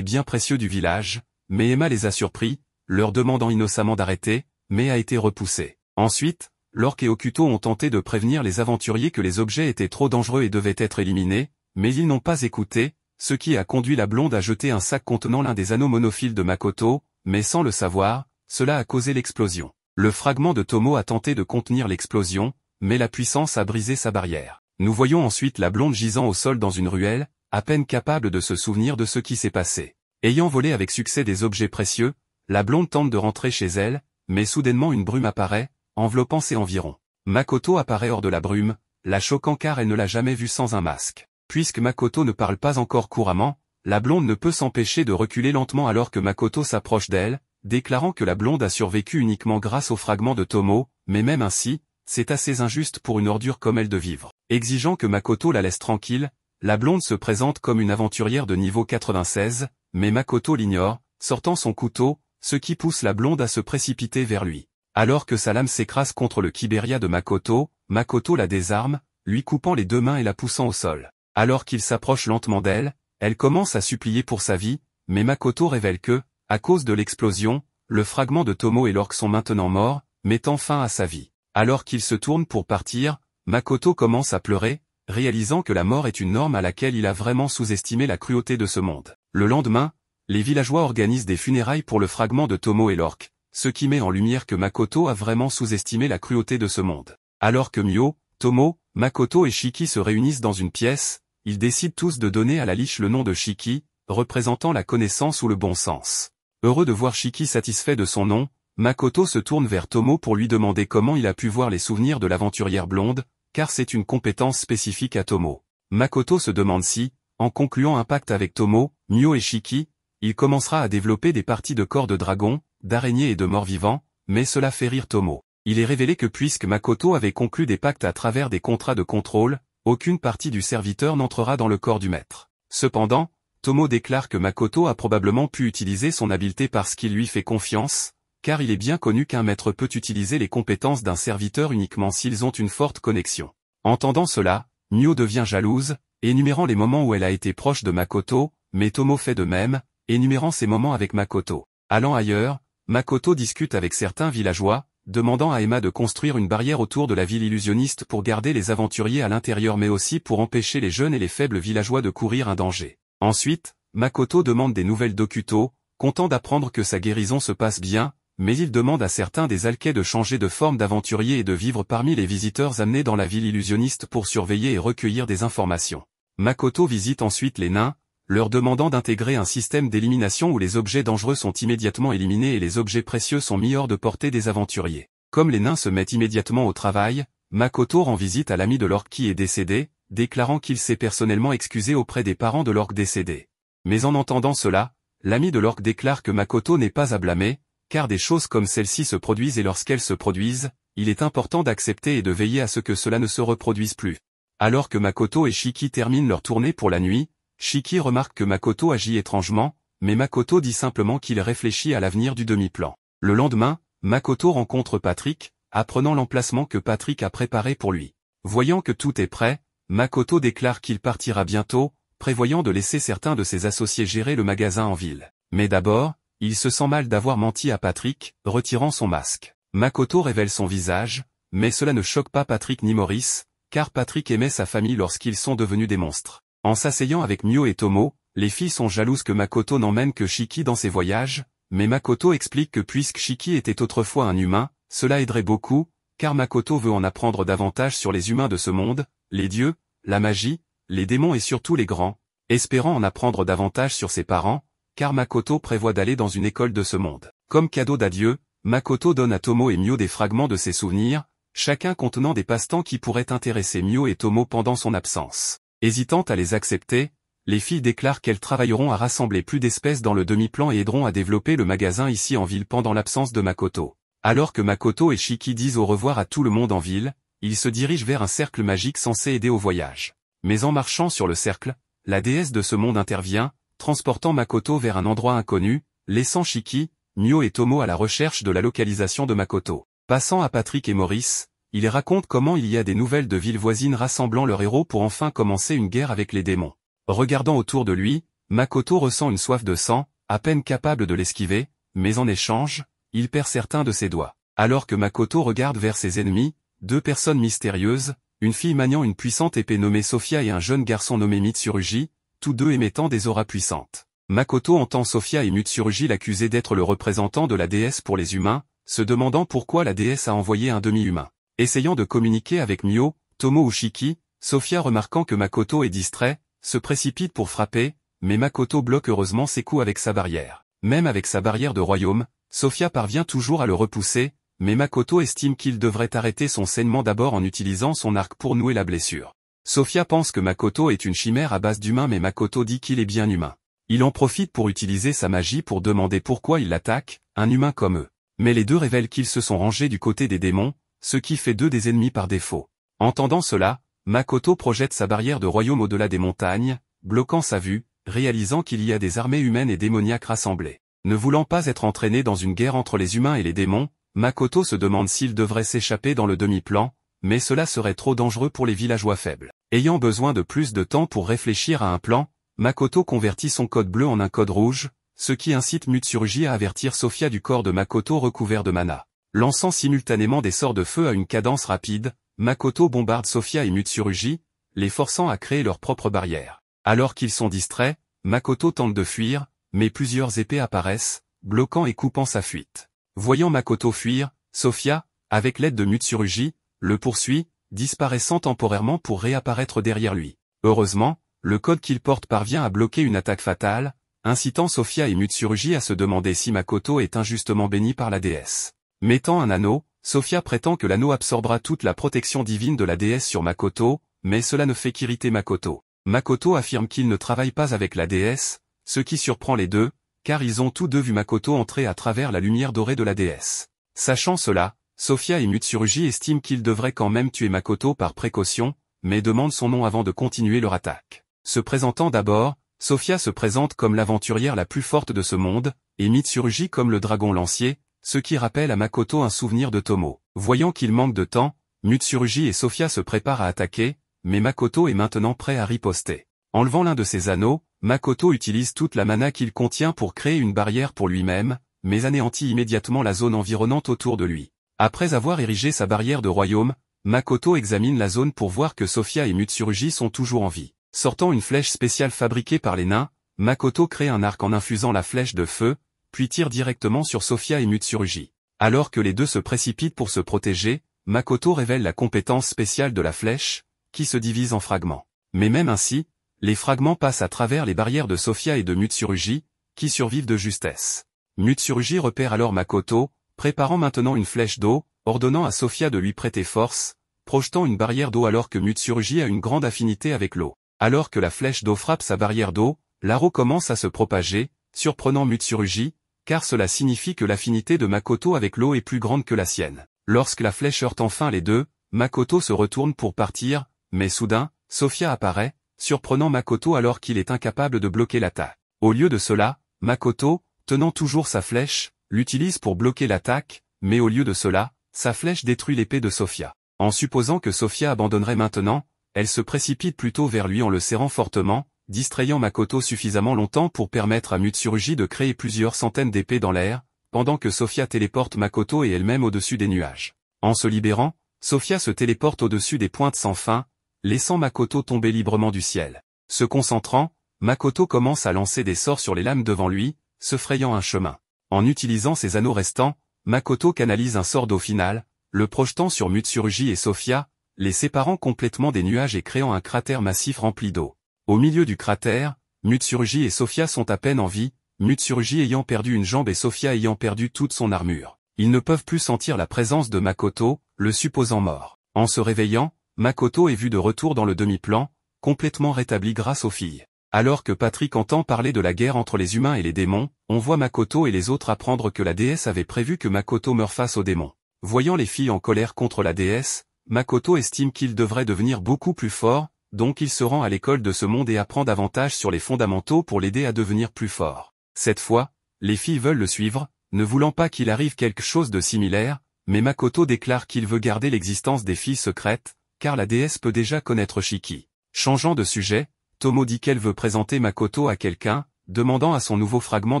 biens précieux du village, mais Emma les a surpris, leur demandant innocemment d'arrêter, mais a été repoussée. Ensuite, l'orque et Okuto ont tenté de prévenir les aventuriers que les objets étaient trop dangereux et devaient être éliminés, mais ils n'ont pas écouté, ce qui a conduit la blonde à jeter un sac contenant l'un des anneaux monophiles de Makoto, mais sans le savoir, cela a causé l'explosion. Le fragment de Tomo a tenté de contenir l'explosion, mais la puissance a brisé sa barrière. Nous voyons ensuite la blonde gisant au sol dans une ruelle, à peine capable de se souvenir de ce qui s'est passé. Ayant volé avec succès des objets précieux, la blonde tente de rentrer chez elle, mais soudainement une brume apparaît, enveloppant ses environs. Makoto apparaît hors de la brume, la choquant car elle ne l'a jamais vue sans un masque. Puisque Makoto ne parle pas encore couramment, la blonde ne peut s'empêcher de reculer lentement alors que Makoto s'approche d'elle, déclarant que la blonde a survécu uniquement grâce au fragment de Tomo, mais même ainsi, c'est assez injuste pour une ordure comme elle de vivre. Exigeant que Makoto la laisse tranquille, la blonde se présente comme une aventurière de niveau 96, mais Makoto l'ignore, sortant son couteau, ce qui pousse la blonde à se précipiter vers lui. Alors que sa lame s'écrase contre le Kiberia de Makoto, Makoto la désarme, lui coupant les deux mains et la poussant au sol. Alors qu'il s'approche lentement d'elle, elle commence à supplier pour sa vie, mais Makoto révèle que, à cause de l'explosion, le fragment de Tomo et l'orque sont maintenant morts, mettant fin à sa vie. Alors qu'il se tourne pour partir, Makoto commence à pleurer, réalisant que la mort est une norme à laquelle il a vraiment sous-estimé la cruauté de ce monde. Le lendemain, les villageois organisent des funérailles pour le fragment de Tomo et l'orque, ce qui met en lumière que Makoto a vraiment sous-estimé la cruauté de ce monde. Alors que Mio, Tomo, Makoto et Shiki se réunissent dans une pièce, ils décident tous de donner à la liche le nom de Shiki, représentant la connaissance ou le bon sens. Heureux de voir Shiki satisfait de son nom, Makoto se tourne vers Tomo pour lui demander comment il a pu voir les souvenirs de l'aventurière blonde, car c'est une compétence spécifique à Tomo. Makoto se demande si, en concluant un pacte avec Tomo, Mio et Shiki, il commencera à développer des parties de corps de dragon, d'araignées et de morts-vivants, mais cela fait rire Tomo. Il est révélé que puisque Makoto avait conclu des pactes à travers des contrats de contrôle, aucune partie du serviteur n'entrera dans le corps du maître. Cependant, Tomo déclare que Makoto a probablement pu utiliser son habileté parce qu'il lui fait confiance, car il est bien connu qu'un maître peut utiliser les compétences d'un serviteur uniquement s'ils ont une forte connexion. Entendant cela, Mio devient jalouse, énumérant les moments où elle a été proche de Makoto, mais Tomo fait de même, énumérant ses moments avec Makoto. Allant ailleurs, Makoto discute avec certains villageois, demandant à Emma de construire une barrière autour de la ville illusionniste pour garder les aventuriers à l'intérieur mais aussi pour empêcher les jeunes et les faibles villageois de courir un danger. Ensuite, Makoto demande des nouvelles d'Okuto, content d'apprendre que sa guérison se passe bien, mais il demande à certains des alquets de changer de forme d'aventurier et de vivre parmi les visiteurs amenés dans la ville illusionniste pour surveiller et recueillir des informations. Makoto visite ensuite les nains, leur demandant d'intégrer un système d'élimination où les objets dangereux sont immédiatement éliminés et les objets précieux sont mis hors de portée des aventuriers. Comme les nains se mettent immédiatement au travail, Makoto rend visite à l'ami de l'orque qui est décédé, déclarant qu'il s'est personnellement excusé auprès des parents de l'orque décédé. Mais en entendant cela, l'ami de l'orque déclare que Makoto n'est pas à blâmer, car des choses comme celles-ci se produisent et lorsqu'elles se produisent, il est important d'accepter et de veiller à ce que cela ne se reproduise plus. Alors que Makoto et Shiki terminent leur tournée pour la nuit, Shiki remarque que Makoto agit étrangement, mais Makoto dit simplement qu'il réfléchit à l'avenir du demi-plan. Le lendemain, Makoto rencontre Patrick, apprenant l'emplacement que Patrick a préparé pour lui. Voyant que tout est prêt, Makoto déclare qu'il partira bientôt, prévoyant de laisser certains de ses associés gérer le magasin en ville. Mais d'abord, il se sent mal d'avoir menti à Patrick, retirant son masque. Makoto révèle son visage, mais cela ne choque pas Patrick ni Maurice, car Patrick aimait sa famille lorsqu'ils sont devenus des monstres. En s'asseyant avec Mio et Tomo, les filles sont jalouses que Makoto n'emmène que Shiki dans ses voyages, mais Makoto explique que puisque Shiki était autrefois un humain, cela aiderait beaucoup, car Makoto veut en apprendre davantage sur les humains de ce monde, les dieux, la magie, les démons et surtout les grands, espérant en apprendre davantage sur ses parents, car Makoto prévoit d'aller dans une école de ce monde. Comme cadeau d'adieu, Makoto donne à Tomo et Mio des fragments de ses souvenirs, chacun contenant des passe-temps qui pourraient intéresser Mio et Tomo pendant son absence. Hésitant à les accepter, les filles déclarent qu'elles travailleront à rassembler plus d'espèces dans le demi-plan et aideront à développer le magasin ici en ville pendant l'absence de Makoto. Alors que Makoto et Shiki disent au revoir à tout le monde en ville, ils se dirigent vers un cercle magique censé aider au voyage. Mais en marchant sur le cercle, la déesse de ce monde intervient, transportant Makoto vers un endroit inconnu, laissant Shiki, Mio et Tomo à la recherche de la localisation de Makoto. Passant à Patrick et Maurice, il raconte comment il y a des nouvelles de villes voisines rassemblant leurs héros pour enfin commencer une guerre avec les démons. Regardant autour de lui, Makoto ressent une soif de sang, à peine capable de l'esquiver, mais en échange, il perd certains de ses doigts. Alors que Makoto regarde vers ses ennemis, deux personnes mystérieuses, une fille maniant une puissante épée nommée Sophia et un jeune garçon nommé Mitsurugi, tous deux émettant des auras puissantes. Makoto entend Sophia et Mitsurugi l'accuser d'être le représentant de la déesse pour les humains, se demandant pourquoi la déesse a envoyé un demi-humain. Essayant de communiquer avec Mio, Tomo ou Shiki, Sophia remarquant que Makoto est distrait, se précipite pour frapper, mais Makoto bloque heureusement ses coups avec sa barrière. Même avec sa barrière de royaume, Sophia parvient toujours à le repousser, mais Makoto estime qu'il devrait arrêter son saignement d'abord en utilisant son arc pour nouer la blessure. Sophia pense que Makoto est une chimère à base d'humain mais Makoto dit qu'il est bien humain. Il en profite pour utiliser sa magie pour demander pourquoi il l'attaque, un humain comme eux. Mais les deux révèlent qu'ils se sont rangés du côté des démons, ce qui fait d'eux des ennemis par défaut. Entendant cela, Makoto projette sa barrière de royaume au-delà des montagnes, bloquant sa vue, réalisant qu'il y a des armées humaines et démoniaques rassemblées. Ne voulant pas être entraîné dans une guerre entre les humains et les démons, Makoto se demande s'il devrait s'échapper dans le demi-plan, mais cela serait trop dangereux pour les villageois faibles. Ayant besoin de plus de temps pour réfléchir à un plan, Makoto convertit son code bleu en un code rouge, ce qui incite Mitsurugi à avertir Sophia du corps de Makoto recouvert de mana. Lançant simultanément des sorts de feu à une cadence rapide, Makoto bombarde Sophia et Mitsurugi, les forçant à créer leur propre barrière. Alors qu'ils sont distraits, Makoto tente de fuir, mais plusieurs épées apparaissent, bloquant et coupant sa fuite. Voyant Makoto fuir, Sophia, avec l'aide de Mitsurugi, le poursuit, disparaissant temporairement pour réapparaître derrière lui. Heureusement, le code qu'il porte parvient à bloquer une attaque fatale, incitant Sophia et Mitsurugi à se demander si Makoto est injustement béni par la déesse. Mettant un anneau, Sophia prétend que l'anneau absorbera toute la protection divine de la déesse sur Makoto, mais cela ne fait qu'irriter Makoto. Makoto affirme qu'il ne travaille pas avec la déesse, ce qui surprend les deux, car ils ont tous deux vu Makoto entrer à travers la lumière dorée de la déesse. Sachant cela, Sophia et Mitsurugi estiment qu'ils devraient quand même tuer Makoto par précaution, mais demandent son nom avant de continuer leur attaque. Se présentant d'abord, Sophia se présente comme l'aventurière la plus forte de ce monde, et Mitsurugi comme le dragon lancier, ce qui rappelle à Makoto un souvenir de Tomo. Voyant qu'il manque de temps, Mitsurugi et Sophia se préparent à attaquer, mais Makoto est maintenant prêt à riposter. Enlevant l'un de ses anneaux, Makoto utilise toute la mana qu'il contient pour créer une barrière pour lui-même, mais anéantit immédiatement la zone environnante autour de lui. Après avoir érigé sa barrière de royaume, Makoto examine la zone pour voir que Sophia et Mitsurugi sont toujours en vie. Sortant une flèche spéciale fabriquée par les nains, Makoto crée un arc en infusant la flèche de feu, puis tire directement sur Sophia et Mitsurugi. Alors que les deux se précipitent pour se protéger, Makoto révèle la compétence spéciale de la flèche, qui se divise en fragments. Mais même ainsi, les fragments passent à travers les barrières de Sophia et de Mitsurugi, qui survivent de justesse. Mitsurugi repère alors Makoto, préparant maintenant une flèche d'eau, ordonnant à Sophia de lui prêter force, projetant une barrière d'eau alors que Mitsurugi a une grande affinité avec l'eau. Alors que la flèche d'eau frappe sa barrière d'eau, l'arrow commence à se propager, surprenant Mitsurugi, car cela signifie que l'affinité de Makoto avec l'eau est plus grande que la sienne. Lorsque la flèche heurte enfin les deux, Makoto se retourne pour partir, mais soudain, Sophia apparaît, surprenant Makoto alors qu'il est incapable de bloquer l'attaque. Au lieu de cela, Makoto, tenant toujours sa flèche, l'utilise pour bloquer l'attaque, mais au lieu de cela, sa flèche détruit l'épée de Sophia. En supposant que Sophia abandonnerait maintenant, elle se précipite plutôt vers lui en le serrant fortement, distrayant Makoto suffisamment longtemps pour permettre à Mitsurugi de créer plusieurs centaines d'épées dans l'air, pendant que Sophia téléporte Makoto et elle-même au-dessus des nuages. En se libérant, Sophia se téléporte au-dessus des pointes sans fin, laissant Makoto tomber librement du ciel. Se concentrant, Makoto commence à lancer des sorts sur les lames devant lui, se frayant un chemin. En utilisant ses anneaux restants, Makoto canalise un sort d'eau final, le projetant sur Mitsurugi et Sophia, les séparant complètement des nuages et créant un cratère massif rempli d'eau. Au milieu du cratère, Mitsurugi et Sophia sont à peine en vie, Mitsurugi ayant perdu une jambe et Sophia ayant perdu toute son armure. Ils ne peuvent plus sentir la présence de Makoto, le supposant mort. En se réveillant, Makoto est vu de retour dans le demi-plan, complètement rétabli grâce aux filles. Alors que Patrick entend parler de la guerre entre les humains et les démons, on voit Makoto et les autres apprendre que la déesse avait prévu que Makoto meure face aux démons. Voyant les filles en colère contre la déesse, Makoto estime qu'il devrait devenir beaucoup plus fort, donc il se rend à l'école de ce monde et apprend davantage sur les fondamentaux pour l'aider à devenir plus fort. Cette fois, les filles veulent le suivre, ne voulant pas qu'il arrive quelque chose de similaire, mais Makoto déclare qu'il veut garder l'existence des filles secrètes, car la déesse peut déjà connaître Shiki. Changeant de sujet, Tomo dit qu'elle veut présenter Makoto à quelqu'un, demandant à son nouveau fragment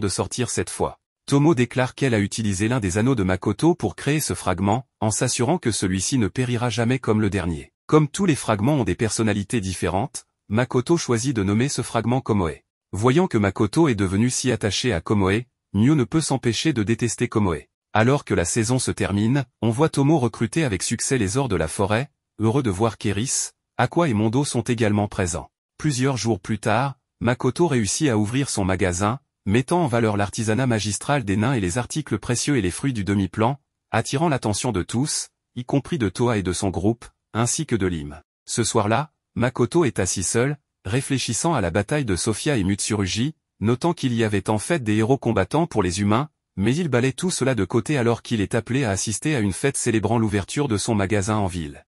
de sortir cette fois. Tomo déclare qu'elle a utilisé l'un des anneaux de Makoto pour créer ce fragment, en s'assurant que celui-ci ne périra jamais comme le dernier. Comme tous les fragments ont des personnalités différentes, Makoto choisit de nommer ce fragment Komoe. Voyant que Makoto est devenu si attaché à Komoe, Mio ne peut s'empêcher de détester Komoe. Alors que la saison se termine, on voit Tomo recruter avec succès les ors de la forêt, heureux de voir qu'Eris, Aqua et Mondo sont également présents. Plusieurs jours plus tard, Makoto réussit à ouvrir son magasin, mettant en valeur l'artisanat magistral des nains et les articles précieux et les fruits du demi-plan, attirant l'attention de tous, y compris de Toa et de son groupe, ainsi que de Lim. Ce soir-là, Makoto est assis seul, réfléchissant à la bataille de Sophia et Mutsurugi, notant qu'il y avait en fait des héros combattants pour les humains, mais il balaie tout cela de côté alors qu'il est appelé à assister à une fête célébrant l'ouverture de son magasin en ville.